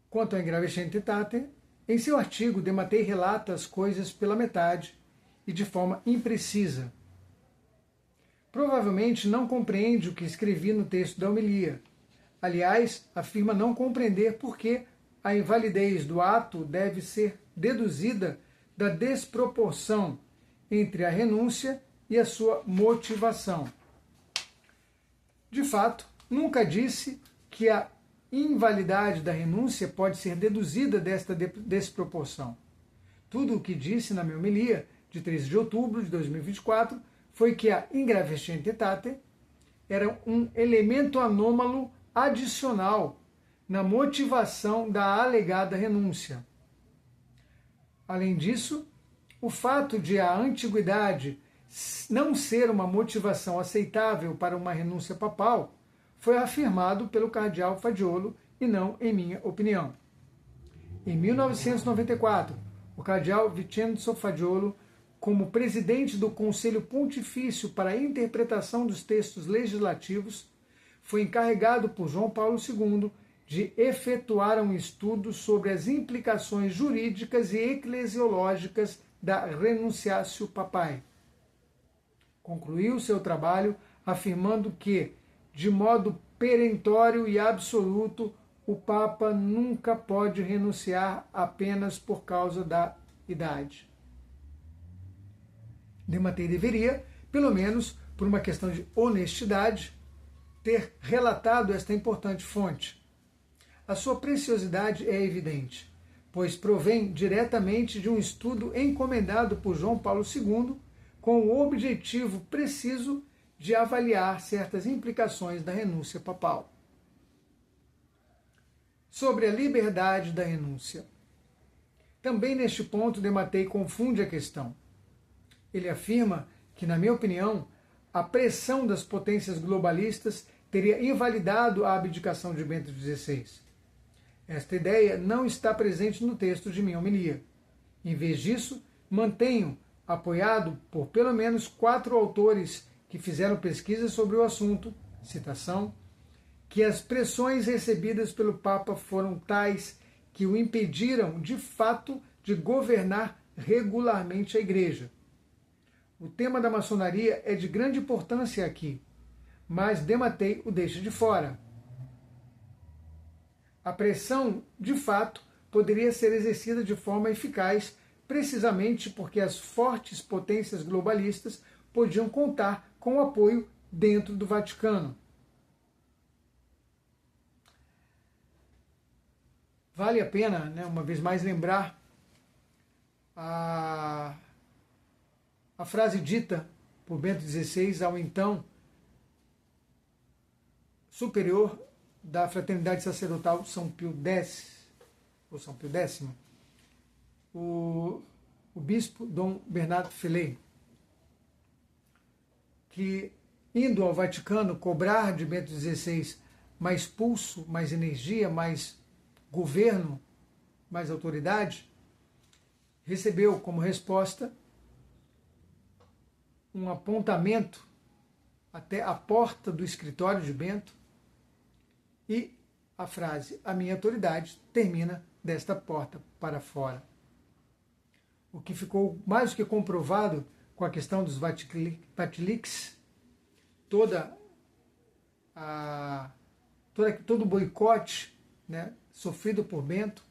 Quanto ao Ingravescente Etate, em seu artigo, de Mattei relata as coisas pela metade e de forma imprecisa. Provavelmente não compreende o que escrevi no texto da homilia. Aliás, afirma não compreender porque a invalidez do ato deve ser deduzida da desproporção entre a renúncia e a sua motivação. De fato, nunca disse que a invalidade da renúncia pode ser deduzida desta desproporção. Tudo o que disse na minha homilia, de 13 de outubro de 2024, foi que a Ingravescente Etate era um elemento anômalo adicional na motivação da alegada renúncia. Além disso, o fato de a antiguidade não ser uma motivação aceitável para uma renúncia papal foi afirmado pelo cardeal Fadiolo e não em minha opinião. Em 1994, o cardeal Vincenzo Fadiolo, como presidente do Conselho Pontifício para a Interpretação dos Textos Legislativos, foi encarregado por João Paulo II de efetuar um estudo sobre as implicações jurídicas e eclesiológicas da renunciatio papae. Concluiu seu trabalho afirmando que, de modo perentório e absoluto, o Papa nunca pode renunciar apenas por causa da idade. De Mattei deveria, pelo menos por uma questão de honestidade, ter relatado esta importante fonte. A sua preciosidade é evidente, pois provém diretamente de um estudo encomendado por João Paulo II com o objetivo preciso de avaliar certas implicações da renúncia papal. Sobre a liberdade da renúncia. Também neste ponto, de Mattei confunde a questão. Ele afirma que, na minha opinião, a pressão das potências globalistas teria invalidado a abdicação de Bento XVI. Esta ideia não está presente no texto de minha homilia. Em vez disso, mantenho, apoiado por pelo menos 4 autores que fizeram pesquisas sobre o assunto, citação, que as pressões recebidas pelo Papa foram tais que o impediram, de fato, de governar regularmente a Igreja. O tema da maçonaria é de grande importância aqui, mas de Mattei o deixa de fora. A pressão, de fato, poderia ser exercida de forma eficaz, precisamente porque as fortes potências globalistas podiam contar com o apoio dentro do Vaticano. Vale a pena, uma vez mais, lembrar a frase dita por Bento XVI ao então superior da Fraternidade Sacerdotal São Pio X, ou São Pio X, o bispo Dom Bernardo Filei, que, indo ao Vaticano cobrar de Bento XVI mais pulso, mais energia, mais governo, mais autoridade, recebeu como resposta um apontamento até a porta do escritório de Bento e a frase, a minha autoridade termina desta porta para fora. O que ficou mais do que comprovado com a questão dos Vatilix, todo o boicote, sofrido por Bento,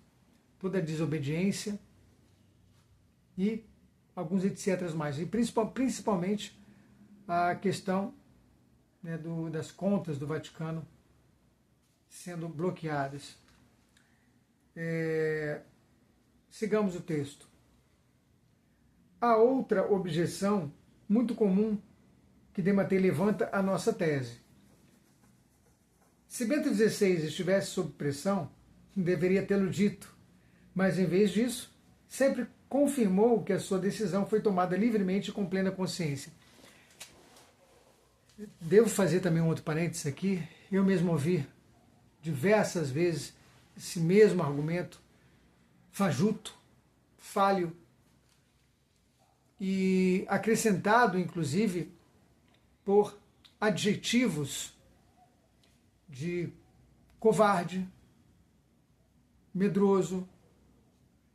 toda a desobediência e alguns etc. mais. E principalmente a questão das contas do Vaticano sendo bloqueadas. Sigamos o texto. Há outra objeção muito comum que de Mattei levanta à nossa tese. Se Bento XVI estivesse sob pressão, deveria tê-lo dito, mas em vez disso, sempre confirmou que a sua decisão foi tomada livremente e com plena consciência. Devo fazer também um outro parênteses aqui. Eu mesmo ouvi diversas vezes esse mesmo argumento fajuto, falho, e acrescentado, inclusive, por adjetivos de covarde, medroso,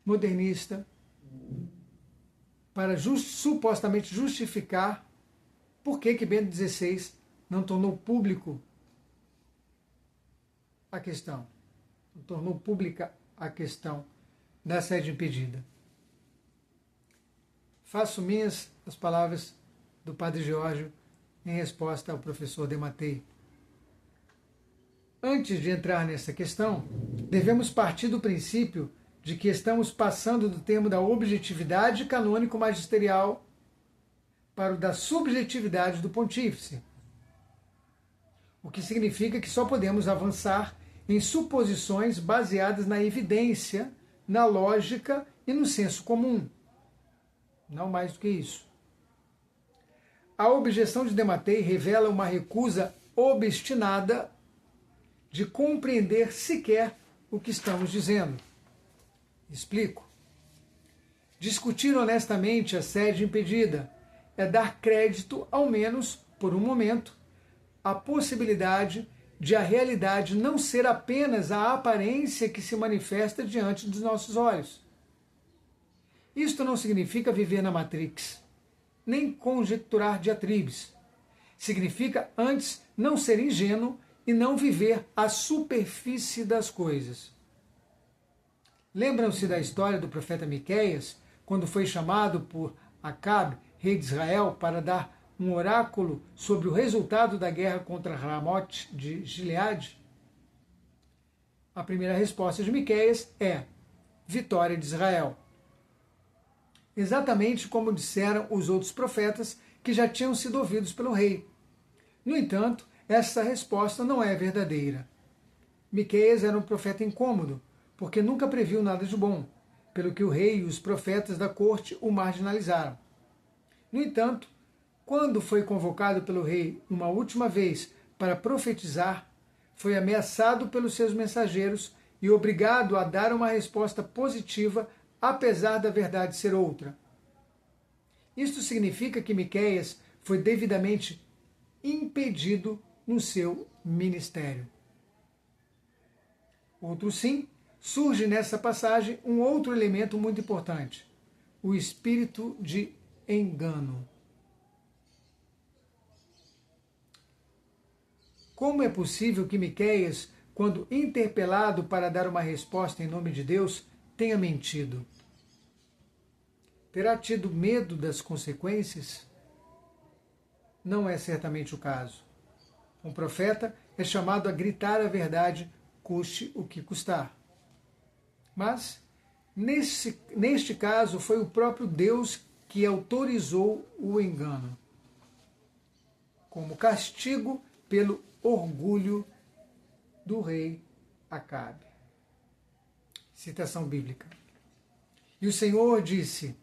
modernista, para supostamente justificar por que Bento XVI não tornou público a questão, não tornou pública a questão da sede impedida. Faço minhas as palavras do Padre Giorgio em resposta ao professor de Mattei. Antes de entrar nessa questão, devemos partir do princípio de que estamos passando do termo da objetividade canônico-magisterial para o da subjetividade do pontífice, o que significa que só podemos avançar em suposições baseadas na evidência, na lógica e no senso comum. Não mais do que isso. A objeção de Mattei revela uma recusa obstinada de compreender sequer o que estamos dizendo. Explico. Discutir honestamente a sede impedida é dar crédito, ao menos por um momento, à possibilidade de a realidade não ser apenas a aparência que se manifesta diante dos nossos olhos. Isto não significa viver na Matrix, nem conjecturar diatribes. Significa, antes, não ser ingênuo e não viver à superfície das coisas. Lembram-se da história do profeta Miqueias, quando foi chamado por Acabe, rei de Israel, para dar um oráculo sobre o resultado da guerra contra Ramote de Gileade? A primeira resposta de Miqueias é: vitória de Israel. Exatamente como disseram os outros profetas que já tinham sido ouvidos pelo rei. No entanto, essa resposta não é verdadeira. Miqueias era um profeta incômodo, porque nunca previu nada de bom, pelo que o rei e os profetas da corte o marginalizaram. No entanto, quando foi convocado pelo rei uma última vez para profetizar, foi ameaçado pelos seus mensageiros e obrigado a dar uma resposta positiva, apesar da verdade ser outra. Isto significa que Miqueias foi devidamente impedido no seu ministério. Outro sim, surge nessa passagem um outro elemento muito importante, o espírito de engano. Como é possível que Miqueias, quando interpelado para dar uma resposta em nome de Deus, tenha mentido? Terá tido medo das consequências? Não é certamente o caso. Um profeta é chamado a gritar a verdade, custe o que custar. Mas, neste caso, foi o próprio Deus que autorizou o engano, como castigo pelo orgulho do rei Acabe. Citação bíblica. E o Senhor disse: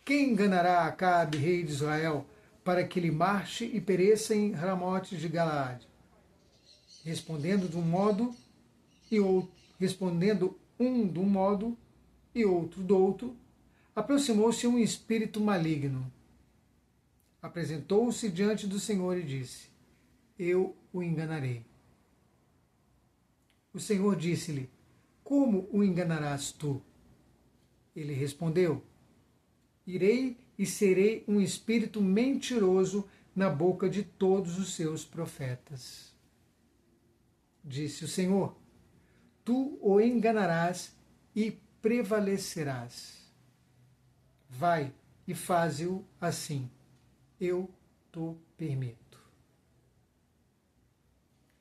quem enganará Acabe, rei de Israel, para que ele marche e pereça em Ramote de Galaade? Respondendo de um modo e outro, respondendo um de um modo e outro do outro, aproximou-se um espírito maligno. Apresentou-se diante do Senhor e disse: eu o enganarei. O Senhor disse-lhe: como o enganarás tu? Ele respondeu: irei e serei um espírito mentiroso na boca de todos os seus profetas. Disse o Senhor: tu o enganarás e prevalecerás. Vai e faze-o assim. Eu te permito.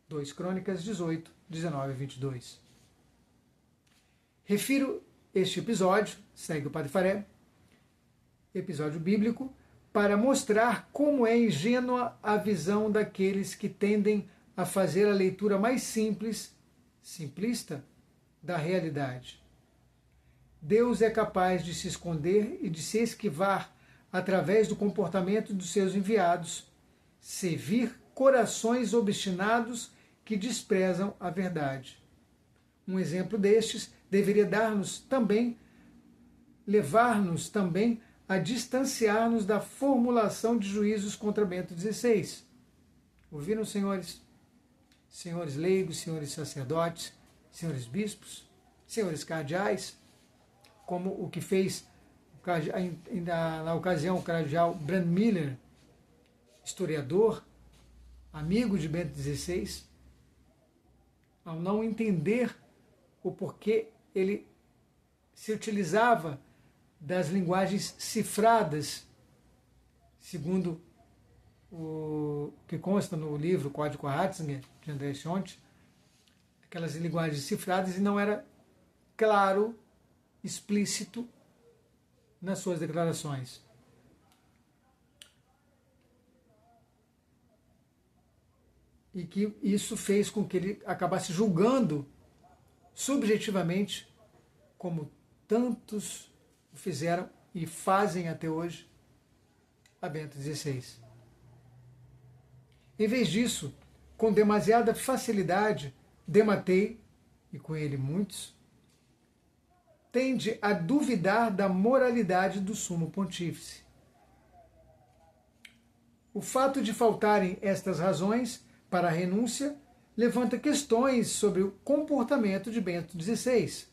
2 Crônicas 18, 19 e 22. Refiro este episódio, segue o Padre Faré, episódio bíblico, para mostrar como é ingênua a visão daqueles que tendem a fazer a leitura mais simplista, da realidade. Deus é capaz de se esconder e de se esquivar através do comportamento dos seus enviados, servir corações obstinados que desprezam a verdade. Um exemplo destes deveria levar-nos também a distanciar-nos da formulação de juízos contra Bento XVI. Ouviram, senhores? Senhores leigos, senhores sacerdotes, senhores bispos, senhores cardeais, como o que fez na ocasião o cardeal Brandmüller, historiador, amigo de Bento XVI, ao não entender o porquê ele se utilizava das linguagens cifradas, segundo o que consta no livro Código Ratzinger, de André Schonte, aquelas linguagens cifradas, e não era claro, explícito nas suas declarações. E que isso fez com que ele acabasse julgando subjetivamente, como tantos o fizeram e fazem até hoje, a Bento XVI. Em vez disso, com demasiada facilidade, Dematei, e com ele muitos, tende a duvidar da moralidade do sumo pontífice. O fato de faltarem estas razões para a renúncia levanta questões sobre o comportamento de Bento XVI.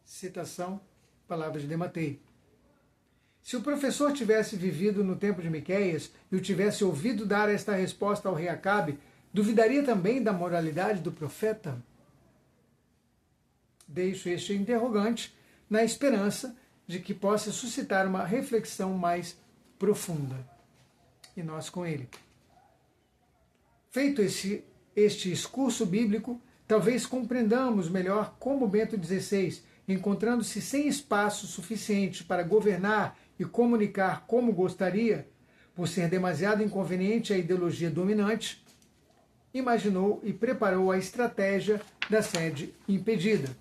Citação, palavras de Dematei. Se o professor tivesse vivido no tempo de Miqueias e o tivesse ouvido dar esta resposta ao rei Acabe, duvidaria também da moralidade do profeta? Deixo este interrogante na esperança de que possa suscitar uma reflexão mais profunda. E nós com ele. Feito este excurso bíblico, talvez compreendamos melhor como Bento XVI, encontrando-se sem espaço suficiente para governar e comunicar como gostaria, por ser demasiado inconveniente à ideologia dominante, imaginou e preparou a estratégia da sede impedida.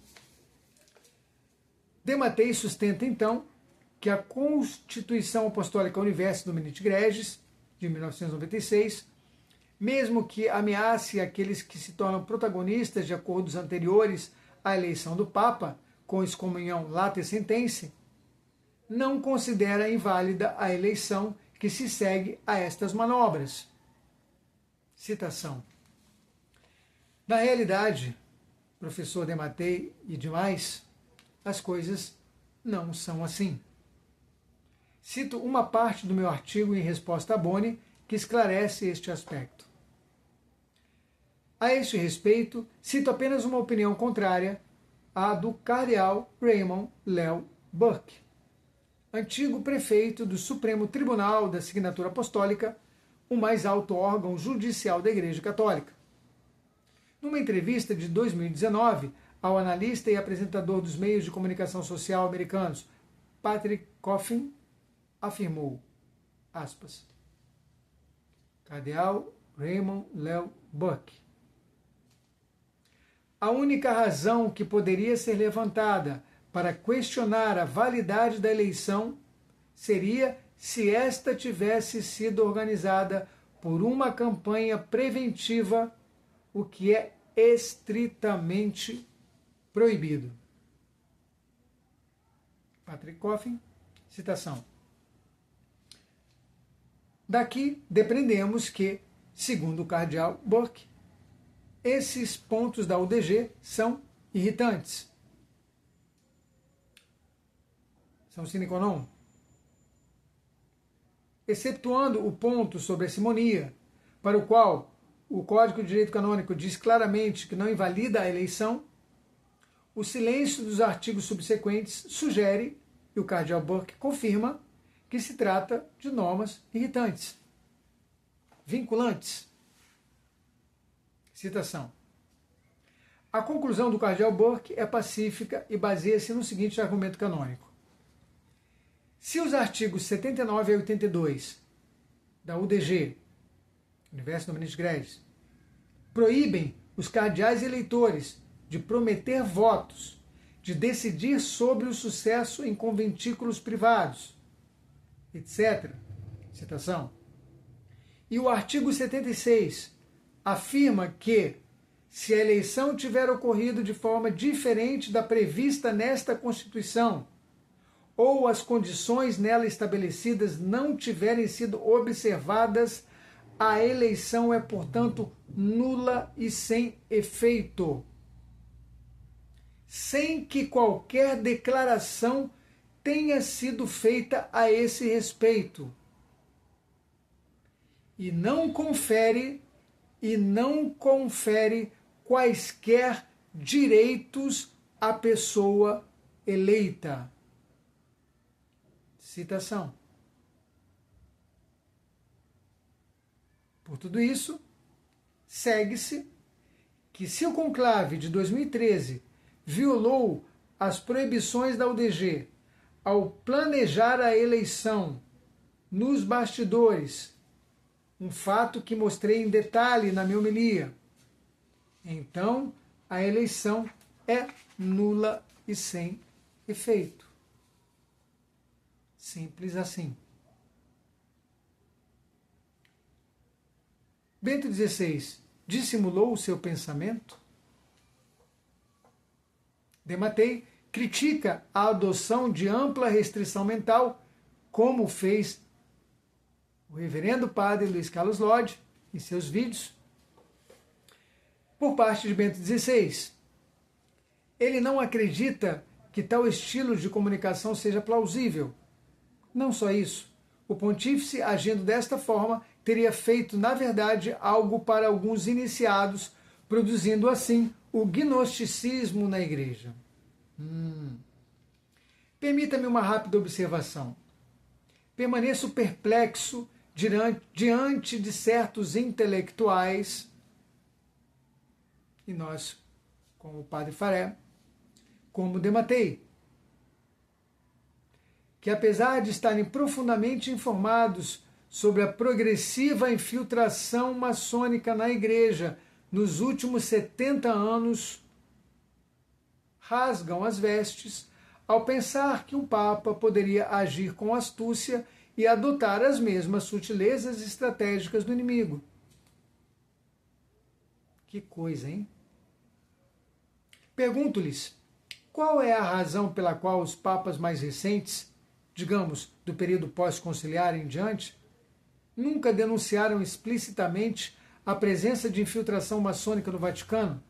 Dematei sustenta, então, que a Constituição Apostólica Universe Dominici Gregis, de 1996, mesmo que ameace aqueles que se tornam protagonistas de acordos anteriores à eleição do Papa, com excomunhão late sentença, não considera inválida a eleição que se segue a estas manobras. Citação. Na realidade, professor Dematei e demais, as coisas não são assim. Cito uma parte do meu artigo em resposta a Boni que esclarece este aspecto. A este respeito, cito apenas uma opinião contrária à do cardeal Raymond Leo Burke, antigo prefeito do Supremo Tribunal da Signatura Apostólica, o mais alto órgão judicial da Igreja Católica. Numa entrevista de 2019 ao analista e apresentador dos meios de comunicação social americanos, Patrick Coffin, afirmou, aspas, cardeal Raymond Leo Burke, a única razão que poderia ser levantada para questionar a validade da eleição seria se esta tivesse sido organizada por uma campanha preventiva, o que é estritamente proibido. Patrick Coffin, citação. Daqui depreendemos que, segundo o cardeal Burke, esses pontos da UDG são irritantes. São sine qua non. Excetuando o ponto sobre a simonia, para o qual o Código de Direito Canônico diz claramente que não invalida a eleição, o silêncio dos artigos subsequentes sugere, e o cardeal Burke confirma, que se trata de normas irritantes, vinculantes. Citação. A conclusão do cardeal Burke é pacífica e baseia-se no seguinte argumento canônico. Se os artigos 79 a 82 da UDG, Universo Dominis Gregis, proíbem os cardeais eleitores de prometer votos, de decidir sobre o sucesso em conventículos privados, etc. Citação. E o artigo 76 afirma que, se a eleição tiver ocorrido de forma diferente da prevista nesta Constituição, ou as condições nela estabelecidas não tiverem sido observadas, a eleição é, portanto, nula e sem efeito, sem que qualquer declaração tenha sido feita a esse respeito. E não confere quaisquer direitos à pessoa eleita. Citação. Por tudo isso, segue-se que se o conclave de 2013 violou as proibições da UDG ao planejar a eleição nos bastidores, um fato que mostrei em detalhe na minha homilia, então a eleição é nula e sem efeito. Simples assim. Bento XVI dissimulou o seu pensamento? Dematei critica a adoção de ampla restrição mental, como fez o reverendo padre Luiz Carlos Lodge em seus vídeos, por parte de Bento XVI. Ele não acredita que tal estilo de comunicação seja plausível. Não só isso, o pontífice, agindo desta forma, teria feito, na verdade, algo para alguns iniciados, produzindo assim o gnosticismo na igreja. Permita-me uma rápida observação. Permaneço perplexo diante de certos intelectuais, e nós, como o padre Faré, como Dematei, que apesar de estarem profundamente informados sobre a progressiva infiltração maçônica na igreja nos últimos 70 anos, rasgam as vestes ao pensar que um papa poderia agir com astúcia e adotar as mesmas sutilezas estratégicas do inimigo. Que coisa, hein? Pergunto-lhes, qual é a razão pela qual os papas mais recentes, digamos, do período pós-conciliar em diante, nunca denunciaram explicitamente a presença de infiltração maçônica no Vaticano?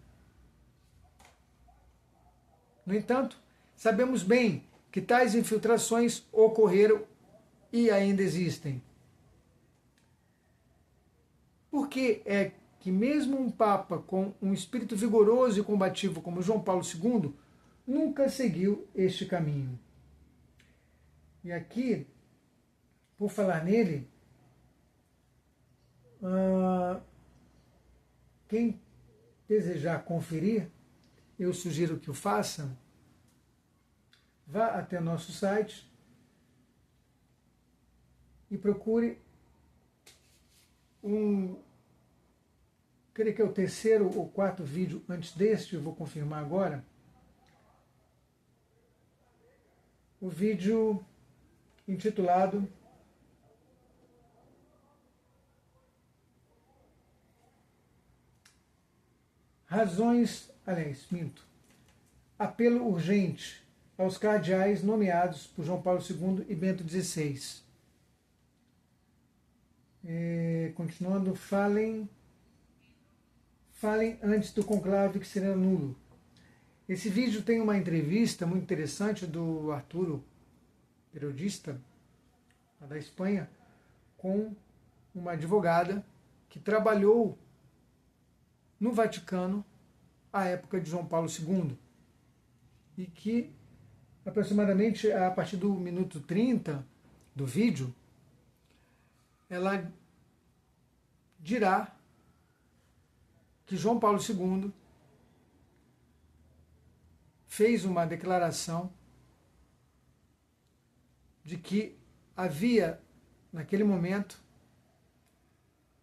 No entanto, sabemos bem que tais infiltrações ocorreram e ainda existem. Por que é que mesmo um Papa com um espírito vigoroso e combativo como João Paulo II nunca seguiu este caminho? E aqui, por falar nele, quem desejar conferir, eu sugiro que o faça. Vá até nosso site e procure creio que é o terceiro ou quarto vídeo antes deste, eu vou confirmar agora. O vídeo intitulado Apelo urgente aos cardeais nomeados por João Paulo II e Bento XVI. Continuando, falem antes do conclave que será nulo. Esse vídeo tem uma entrevista muito interessante do Arturo, periodista da Espanha, com uma advogada que trabalhou no Vaticano à época de João Paulo II e que aproximadamente a partir do minuto 30 do vídeo ela dirá que João Paulo II fez uma declaração de que havia, naquele momento,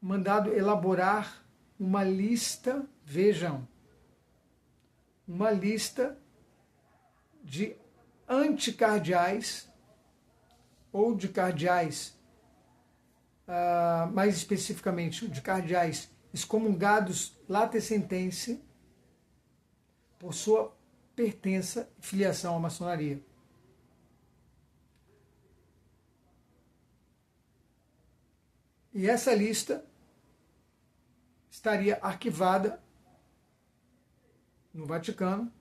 mandado elaborar uma lista, vejam, uma lista de anticardeais ou de cardeais, mais especificamente de cardeais excomungados late sententia por sua pertença e filiação à maçonaria. E essa lista estaria arquivada no Vaticano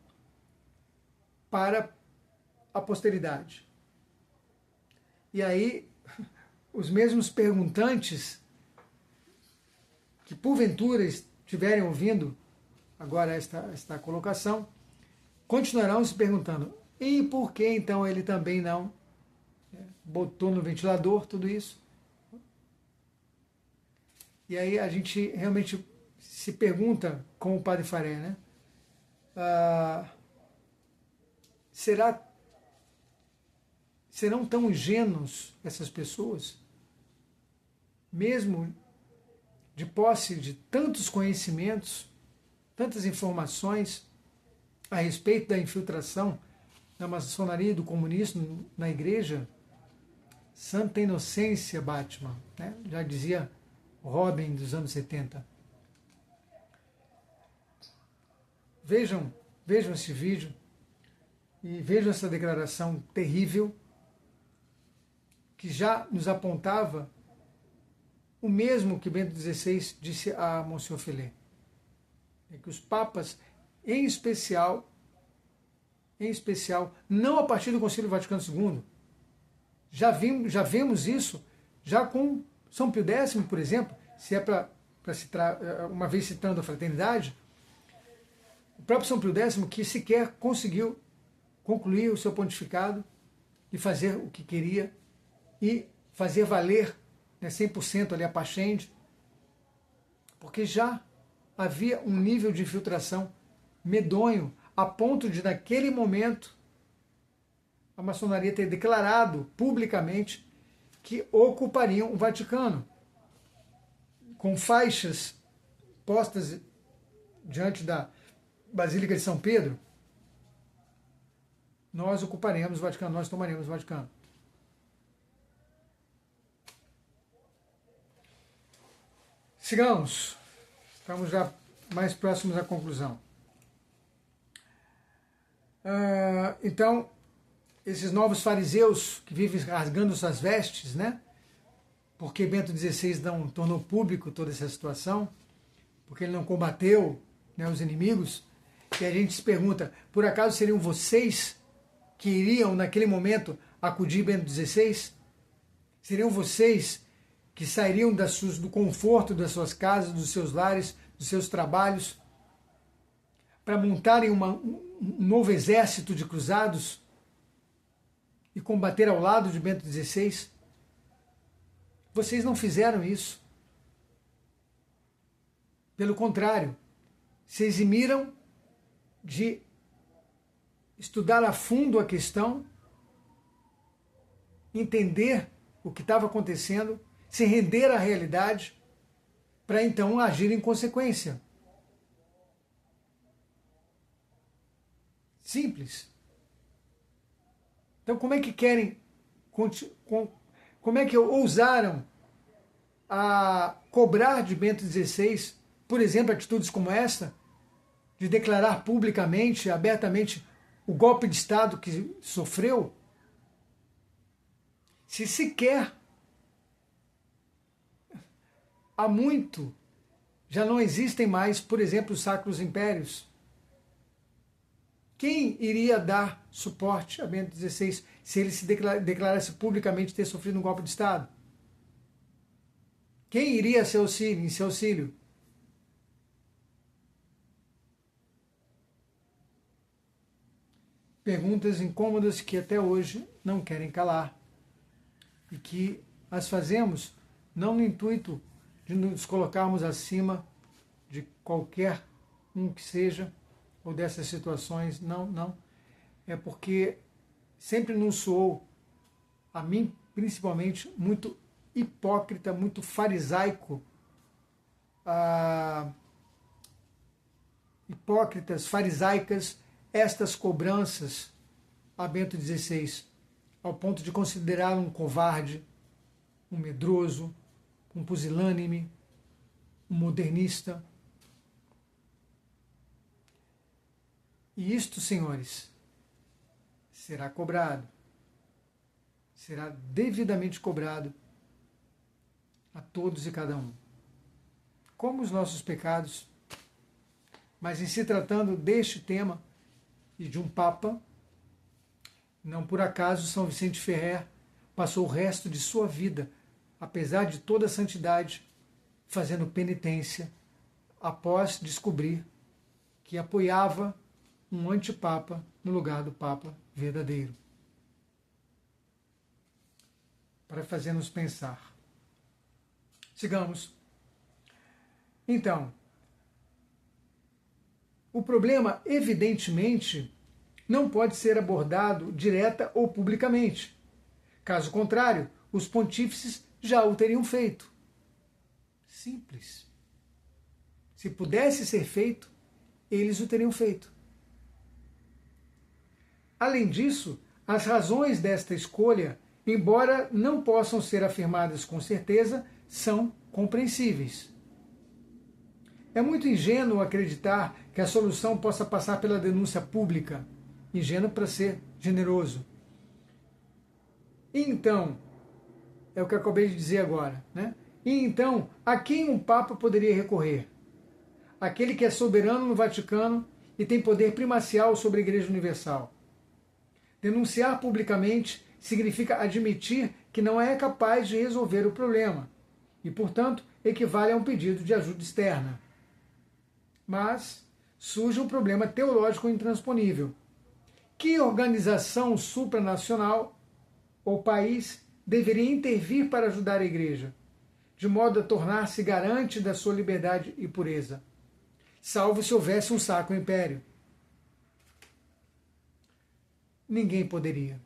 para a posteridade. E aí, os mesmos perguntantes que porventura estiverem ouvindo agora esta colocação, continuarão se perguntando, e por que então ele também não botou no ventilador tudo isso? E aí a gente realmente se pergunta, como o Padre Faré, né? Serão tão ingênuos essas pessoas, mesmo de posse de tantos conhecimentos, tantas informações a respeito da infiltração da maçonaria e do comunismo na igreja? Santa inocência, Batman, né? Já dizia Robin dos anos 70. Vejam esse vídeo e vejam essa declaração terrível que já nos apontava o mesmo que Bento XVI disse a Monsenhor Filé. É que os papas, em especial, não a partir do Concílio Vaticano II, já vemos isso, já com São Pio X, por exemplo, se é para citar, uma vez citando a fraternidade, o próprio São Pio X, que sequer conseguiu concluir o seu pontificado e fazer o que queria e fazer valer 100% ali a Pachende, porque já havia um nível de infiltração medonho, a ponto de, naquele momento, a maçonaria ter declarado publicamente que ocupariam o Vaticano, com faixas postas diante da Basílica de São Pedro. Nós ocuparemos o Vaticano, nós tomaremos o Vaticano. Sigamos, estamos já mais próximos à conclusão. Então, esses novos fariseus que vivem rasgando suas vestes, né? Porque Bento XVI não tornou público toda essa situação, porque ele não combateu, né, os inimigos, e a gente se pergunta, por acaso seriam vocês que iriam naquele momento acudir Bento XVI? Seriam vocês que sairiam do conforto das suas casas, dos seus lares, dos seus trabalhos, para montarem um novo exército de cruzados e combater ao lado de Bento XVI? Vocês não fizeram isso. Pelo contrário, se eximiram de estudar a fundo a questão, entender o que estava acontecendo, se render à realidade, para então agir em consequência. Simples. Então, como é que como é que ousaram a cobrar de Bento XVI, por exemplo, atitudes como essa, de declarar publicamente, abertamente, o golpe de Estado que sofreu, se sequer há muito já não existem mais, por exemplo, os Sacros Impérios? Quem iria dar suporte a Bento XVI se ele se declarasse publicamente ter sofrido um golpe de Estado? Quem iria em seu auxílio? Perguntas incômodas que até hoje não querem calar e que as fazemos não no intuito de nos colocarmos acima de qualquer um que seja, ou dessas situações, não. É porque sempre nos soou, a mim principalmente, muito hipócrita, muito farisaico, hipócritas, farisaicas, estas cobranças a Bento XVI, ao ponto de considerá-lo um covarde, um medroso, um pusilânime, um modernista. E isto, senhores, será cobrado, será devidamente cobrado a todos e cada um, como os nossos pecados. Mas em se tratando deste tema e de um Papa, não por acaso São Vicente Ferrer passou o resto de sua vida, apesar de toda a santidade, fazendo penitência, após descobrir que apoiava um antipapa no lugar do Papa verdadeiro. Para fazer-nos pensar. Sigamos. Então, o problema, evidentemente, não pode ser abordado direta ou publicamente. Caso contrário, os pontífices já o teriam feito. Simples. Se pudesse ser feito, eles o teriam feito. Além disso, as razões desta escolha, embora não possam ser afirmadas com certeza, são compreensíveis. É muito ingênuo acreditar que a solução possa passar pela denúncia pública. Ingênuo para ser generoso. E então, é o que eu acabei de dizer agora, né? E então, a quem um Papa poderia recorrer? Aquele que é soberano no Vaticano e tem poder primacial sobre a Igreja Universal. Denunciar publicamente significa admitir que não é capaz de resolver o problema e, portanto, equivale a um pedido de ajuda externa. Mas surge um problema teológico intransponível. Que organização supranacional ou país deveria intervir para ajudar a Igreja, de modo a tornar-se garante da sua liberdade e pureza, salvo se houvesse um Sacro Império? Ninguém poderia.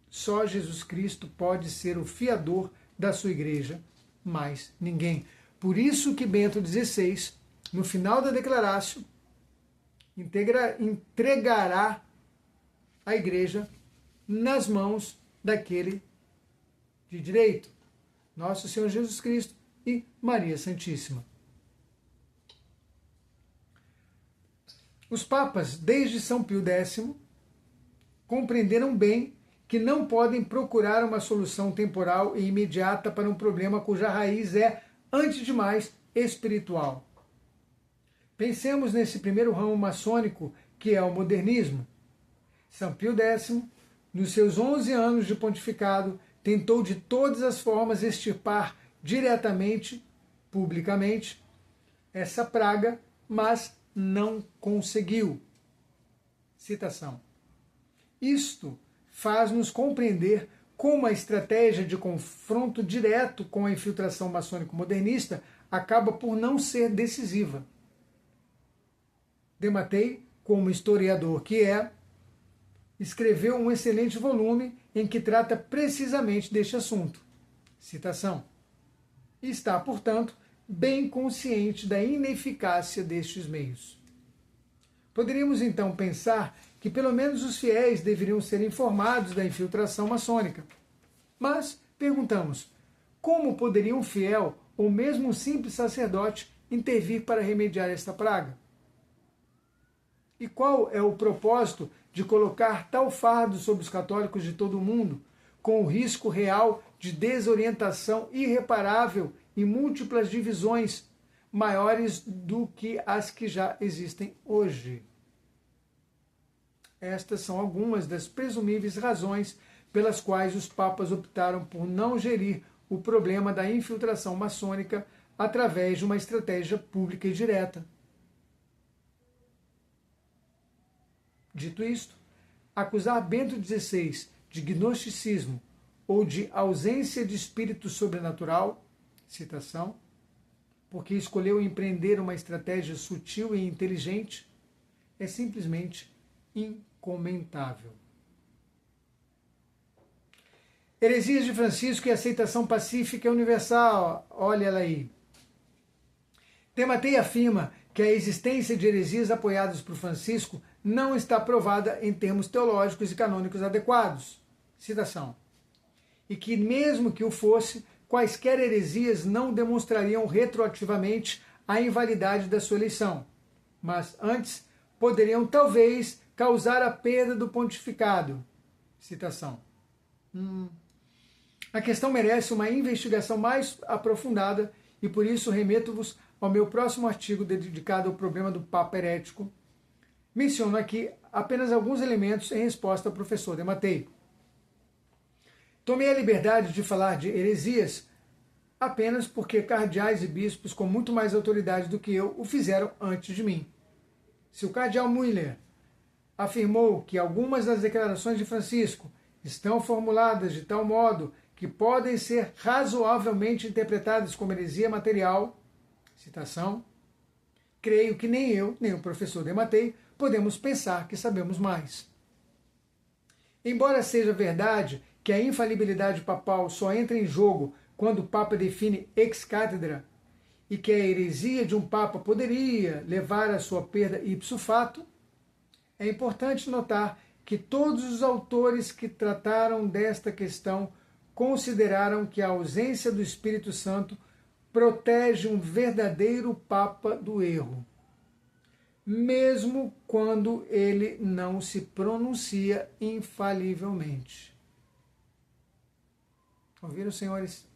Só Jesus Cristo pode ser o fiador da sua Igreja, mais ninguém. Por isso que Bento XVI, no final da Declaratio, entregará a Igreja nas mãos daquele de direito, nosso Senhor Jesus Cristo e Maria Santíssima. Os papas, desde São Pio X, compreenderam bem que não podem procurar uma solução temporal e imediata para um problema cuja raiz é, antes de mais, espiritual. Pensemos nesse primeiro ramo maçônico, que é o modernismo. São Pio X, nos seus 11 anos de pontificado, tentou de todas as formas extirpar diretamente, publicamente, essa praga, mas não conseguiu. Citação. Isto faz-nos compreender como a estratégia de confronto direto com a infiltração maçônico-modernista acaba por não ser decisiva. Dematei, como historiador que é, escreveu um excelente volume em que trata precisamente deste assunto. Citação. E está, portanto, bem consciente da ineficácia destes meios. Poderíamos então pensar que pelo menos os fiéis deveriam ser informados da infiltração maçônica. Mas, perguntamos, como poderia um fiel ou mesmo um simples sacerdote intervir para remediar esta praga? E qual é o propósito de colocar tal fardo sobre os católicos de todo o mundo, com o risco real de desorientação irreparável e múltiplas divisões maiores do que as que já existem hoje? Estas são algumas das presumíveis razões pelas quais os papas optaram por não gerir o problema da infiltração maçônica através de uma estratégia pública e direta. Dito isto, acusar Bento XVI de gnosticismo ou de ausência de espírito sobrenatural, citação, porque escolheu empreender uma estratégia sutil e inteligente, é simplesmente incomentável. Heresias de Francisco e aceitação pacífica e universal. Olha ela aí. Dematei afirma que a existência de heresias apoiadas por Francisco não está provada em termos teológicos e canônicos adequados. Citação. E que, mesmo que o fosse, quaisquer heresias não demonstrariam retroativamente a invalidade da sua eleição, mas antes poderiam talvez causar a perda do pontificado. Citação. A questão merece uma investigação mais aprofundada e por isso remeto-vos ao meu próximo artigo dedicado ao problema do Papa herético. Menciono aqui apenas alguns elementos em resposta ao professor Dematei. Tomei a liberdade de falar de heresias apenas porque cardeais e bispos com muito mais autoridade do que eu o fizeram antes de mim. Se o cardeal Müller afirmou que algumas das declarações de Francisco estão formuladas de tal modo que podem ser razoavelmente interpretadas como heresia material, citação, creio que nem eu, nem o professor Dematei podemos pensar que sabemos mais. Embora seja verdade que a infalibilidade papal só entra em jogo quando o Papa define ex cathedra e que a heresia de um Papa poderia levar à sua perda ipso facto, é importante notar que todos os autores que trataram desta questão consideraram que a ausência do Espírito Santo protege um verdadeiro Papa do erro, mesmo quando ele não se pronuncia infalivelmente. Ouviram, senhores?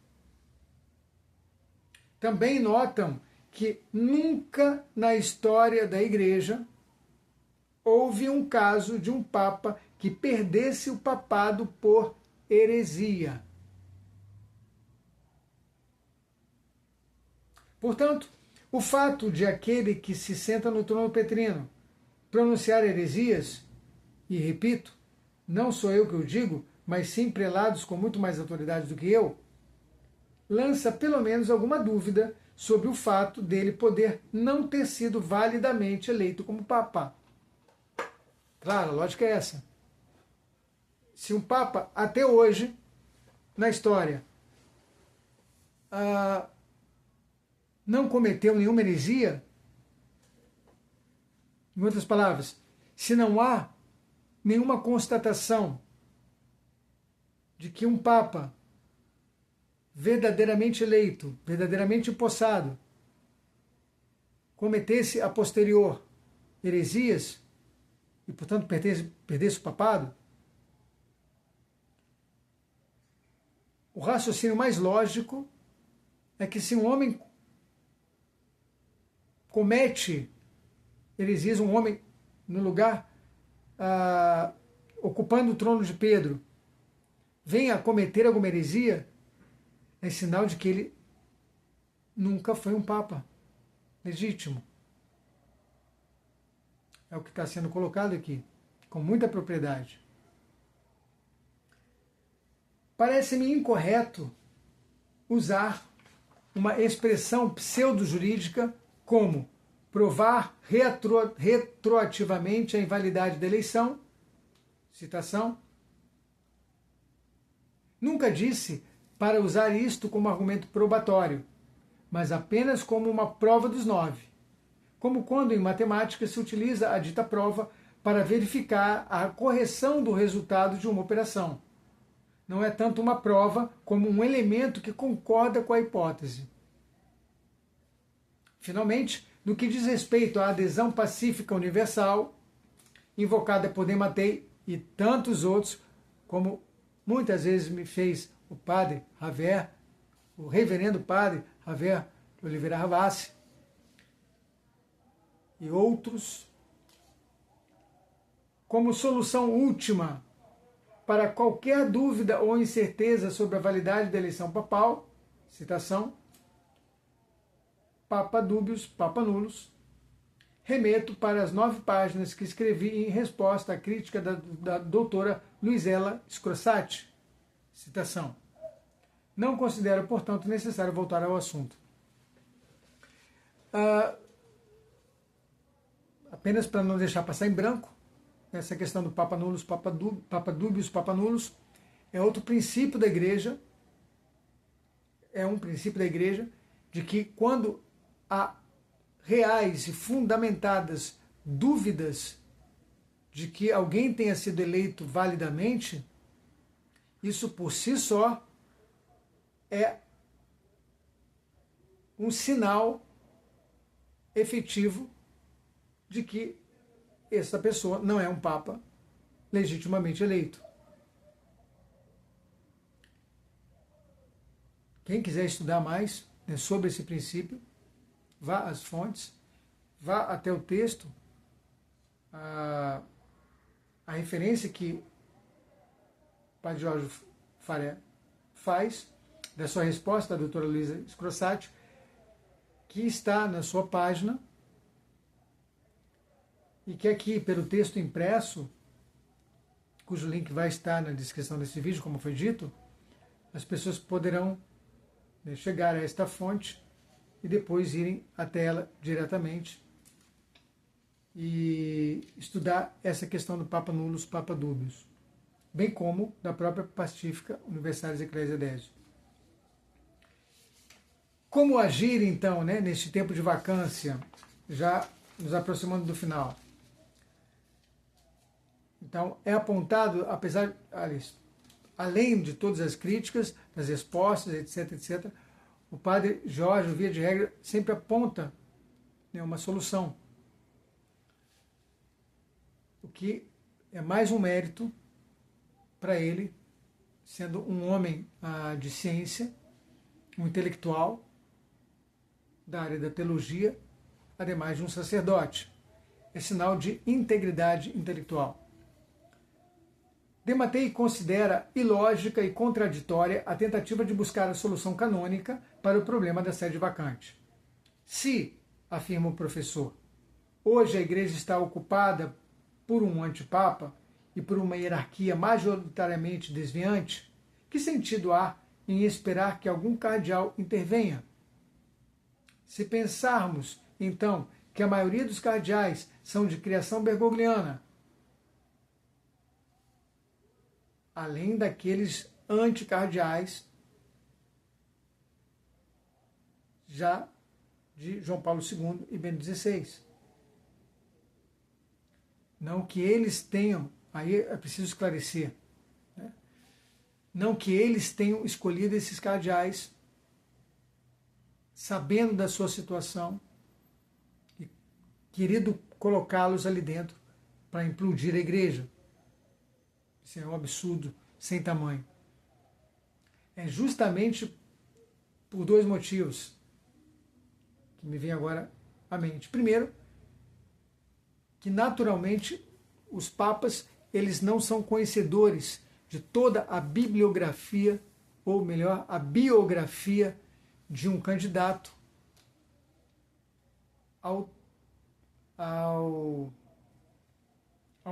Também notam que nunca na história da Igreja houve um caso de um Papa que perdesse o papado por heresia. Portanto, o fato de aquele que se senta no trono petrino pronunciar heresias, e repito, não sou eu que o digo, mas sim prelados com muito mais autoridade do que eu, lança pelo menos alguma dúvida sobre o fato dele poder não ter sido validamente eleito como Papa. Claro, a lógica é essa. Se um Papa, até hoje, na história, não cometeu nenhuma heresia, em outras palavras, se não há nenhuma constatação de que um Papa verdadeiramente eleito, verdadeiramente empossado, cometesse a posterior heresias e, portanto, perdesse o papado, o raciocínio mais lógico é que se um homem comete heresias, um homem no lugar, ocupando o trono de Pedro, venha a cometer alguma heresia, é sinal de que ele nunca foi um papa legítimo. É o que está sendo colocado aqui, com muita propriedade. Parece-me incorreto usar uma expressão pseudo-jurídica como provar retroativamente a invalidade da eleição, citação. Nunca disse para usar isto como argumento probatório, mas apenas como uma prova dos 9, como quando em matemática se utiliza a dita prova para verificar a correção do resultado de uma operação. Não é tanto uma prova como um elemento que concorda com a hipótese. Finalmente, no que diz respeito à adesão pacífica universal, invocada por Dematei e tantos outros, como muitas vezes me fez o padre Javier, o reverendo padre Javier de Oliveira Ravassi, e outros, como solução última para qualquer dúvida ou incerteza sobre a validade da eleição papal, citação, Papa Dubius, Papa Nullus, remeto para as 9 páginas que escrevi em resposta à crítica da doutora Luizella Scrosati, citação. Não considero, portanto, necessário voltar ao assunto. Apenas para não deixar passar em branco, essa questão do Papa Nullus, Papa Dubius, Papa Nullus, é outro princípio da Igreja, de que quando há reais e fundamentadas dúvidas de que alguém tenha sido eleito validamente, isso por si só é um sinal efetivo de que essa pessoa não é um papa legitimamente eleito. Quem quiser estudar mais, né, sobre esse princípio, vá às fontes, vá até o texto, a referência que o padre Jorge Faré faz da sua resposta da doutora Luisa Scrosati, que está na sua página, e que aqui, pelo texto impresso, cujo link vai estar na descrição desse vídeo, como foi dito, as pessoas poderão, né, chegar a esta fonte e depois irem até ela diretamente e estudar essa questão do Papa Nullus, Papa Dubius, bem como da própria Pacifica Universalis Ecclesiae Desio. Como agir, então, né, neste tempo de vacância, já nos aproximando do final? Então, é apontado, além de todas as críticas, das respostas, etc., o padre Jorge, via de regra, sempre aponta, né, uma solução. O que é mais um mérito para ele, sendo um homem de ciência, um intelectual da área da teologia, ademais de um sacerdote. É sinal de integridade intelectual. Dematei considera ilógica e contraditória a tentativa de buscar a solução canônica para o problema da sede vacante. Se, afirma o professor, hoje a Igreja está ocupada por um antipapa e por uma hierarquia majoritariamente desviante, que sentido há em esperar que algum cardeal intervenha? Se pensarmos, então, que a maioria dos cardeais são de criação bergogliana, além daqueles anticardeais já de João Paulo II e Bento XVI. Não que eles tenham, aí é preciso esclarecer, né? Não que eles tenham escolhido esses cardeais sabendo da sua situação e querido colocá-los ali dentro para implodir a igreja. Isso é um absurdo sem tamanho. É justamente por 2 motivos que me vem agora a mente. Primeiro, que naturalmente os papas eles não são conhecedores de toda a bibliografia, ou melhor, a biografia de um candidato ao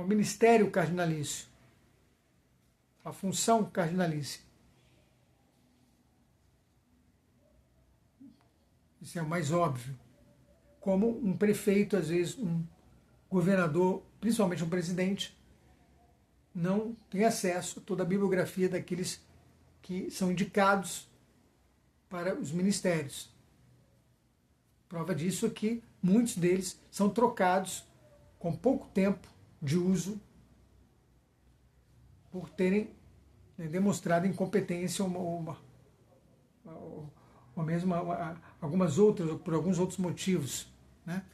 ministério cardinalício, a função cardinalícia. Isso é o mais óbvio. Como um prefeito, às vezes um governador, principalmente um presidente, não tem acesso a toda a bibliografia daqueles que são indicados para os ministérios. Prova disso é que muitos deles são trocados com pouco tempo de uso por terem demonstrado incompetência ou mesmo algumas outras, ou por alguns outros motivos. Né?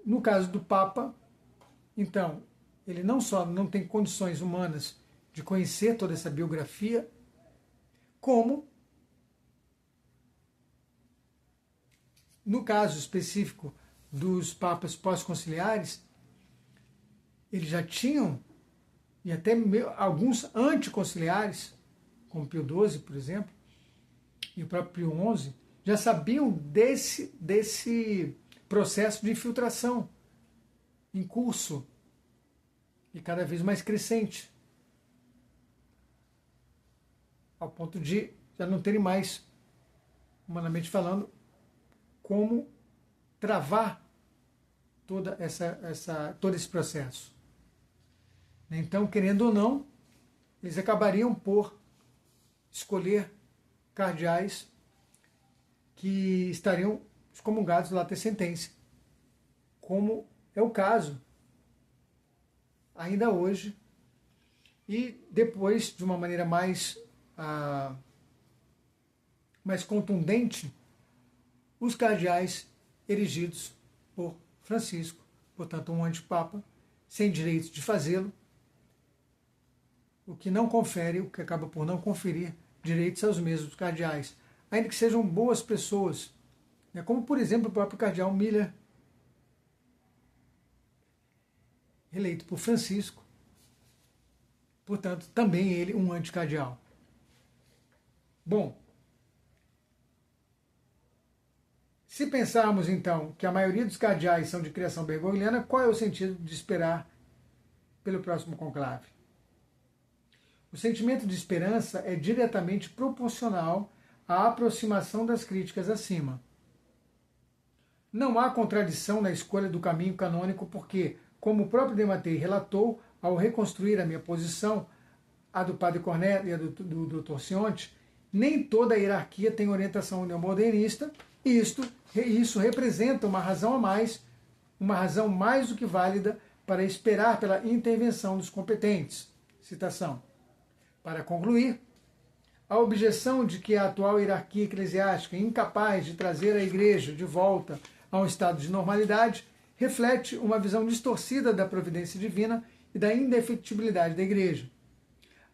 No caso do Papa, então, ele não só não tem condições humanas de conhecer toda essa biografia, como, no caso específico dos papas pós-conciliares, eles já tinham, e até alguns anticonciliares, como Pio XII, por exemplo, e o próprio Pio XI, já sabiam desse processo de infiltração em curso e cada vez mais crescente, ao ponto de já não terem mais, humanamente falando, como travar todo esse processo. Então, querendo ou não, eles acabariam por escolher cardeais que estariam excomungados lata sentença, como é o caso ainda hoje, e depois, de uma maneira mais contundente, os cardeais erigidos por Francisco, portanto um antipapa, sem direito de fazê-lo, o que acaba por não conferir direitos aos mesmos cardeais, ainda que sejam boas pessoas, né? Como por exemplo o próprio cardeal Miller, eleito por Francisco, portanto também ele um anticardeal. Bom, se pensarmos então que a maioria dos cardeais são de criação bergogliana, qual é o sentido de esperar pelo próximo conclave? O sentimento de esperança é diretamente proporcional à aproximação das críticas acima. Não há contradição na escolha do caminho canônico porque, como o próprio Dematei relatou ao reconstruir a minha posição, a do padre Cornélio e a do Dr. Cionti, nem toda a hierarquia tem orientação neomodernista, e isso representa uma razão a mais, uma razão mais do que válida para esperar pela intervenção dos competentes. Citação. Para concluir, a objeção de que a atual hierarquia eclesiástica é incapaz de trazer a Igreja de volta a um estado de normalidade reflete uma visão distorcida da providência divina e da indefetibilidade da Igreja.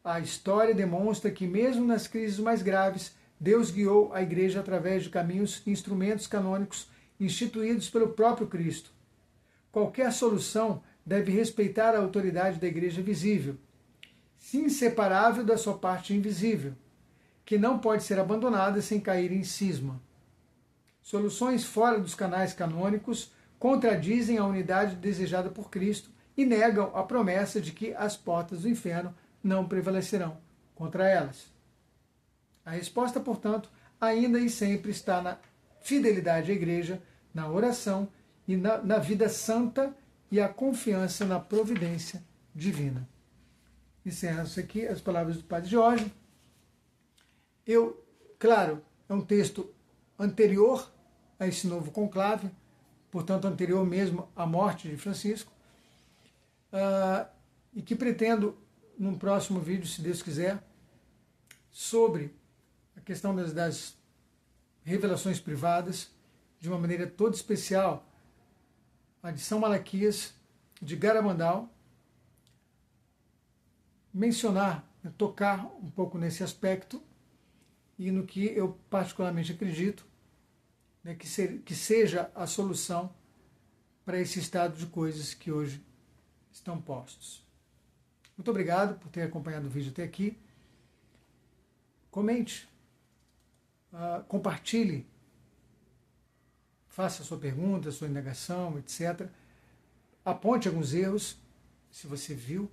A história demonstra que, mesmo nas crises mais graves, Deus guiou a Igreja através de caminhos e instrumentos canônicos instituídos pelo próprio Cristo. Qualquer solução deve respeitar a autoridade da Igreja visível, inseparável da sua parte invisível, que não pode ser abandonada sem cair em cisma. Soluções fora dos canais canônicos contradizem a unidade desejada por Cristo e negam a promessa de que as portas do inferno não prevalecerão contra elas. A resposta, portanto, ainda e sempre está na fidelidade à Igreja, na oração e na vida santa e a confiança na providência divina. Encerram-se aqui as palavras do Padre Jorge. Claro, é um texto anterior a esse novo conclave, portanto anterior mesmo à morte de Francisco, e que pretendo, num próximo vídeo, se Deus quiser, sobre a questão das revelações privadas, de uma maneira toda especial, a de São Malaquias, de Garabandal, mencionar, tocar um pouco nesse aspecto e no que eu particularmente acredito né, que seja a solução para esse estado de coisas que hoje estão postos. Muito obrigado por ter acompanhado o vídeo até aqui. Comente, compartilhe, faça a sua pergunta, a sua indagação, etc. Aponte alguns erros, se você viu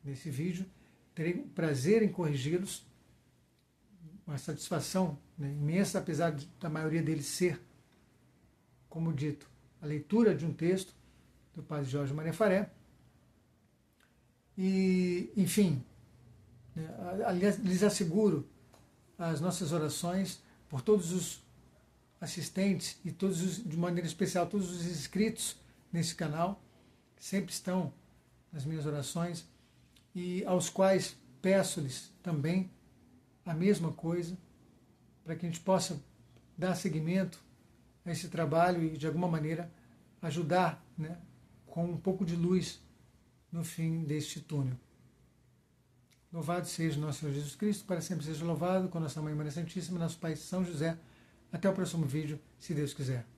nesse vídeo. Terei prazer em corrigi-los. Uma satisfação, né, imensa, apesar da maioria deles ser, como dito, a leitura de um texto do padre Jorge Maria Faré. E, enfim, né, aliás, lhes asseguro as nossas orações por todos os assistentes e de maneira especial, todos os inscritos nesse canal, que sempre estão nas minhas orações, e aos quais peço-lhes também a mesma coisa, para que a gente possa dar seguimento a esse trabalho e, de alguma maneira, ajudar, né, com um pouco de luz no fim deste túnel. Louvado seja nosso Senhor Jesus Cristo, para sempre seja louvado, com nossa Mãe Maria Santíssima, nosso Pai São José. Até o próximo vídeo, se Deus quiser.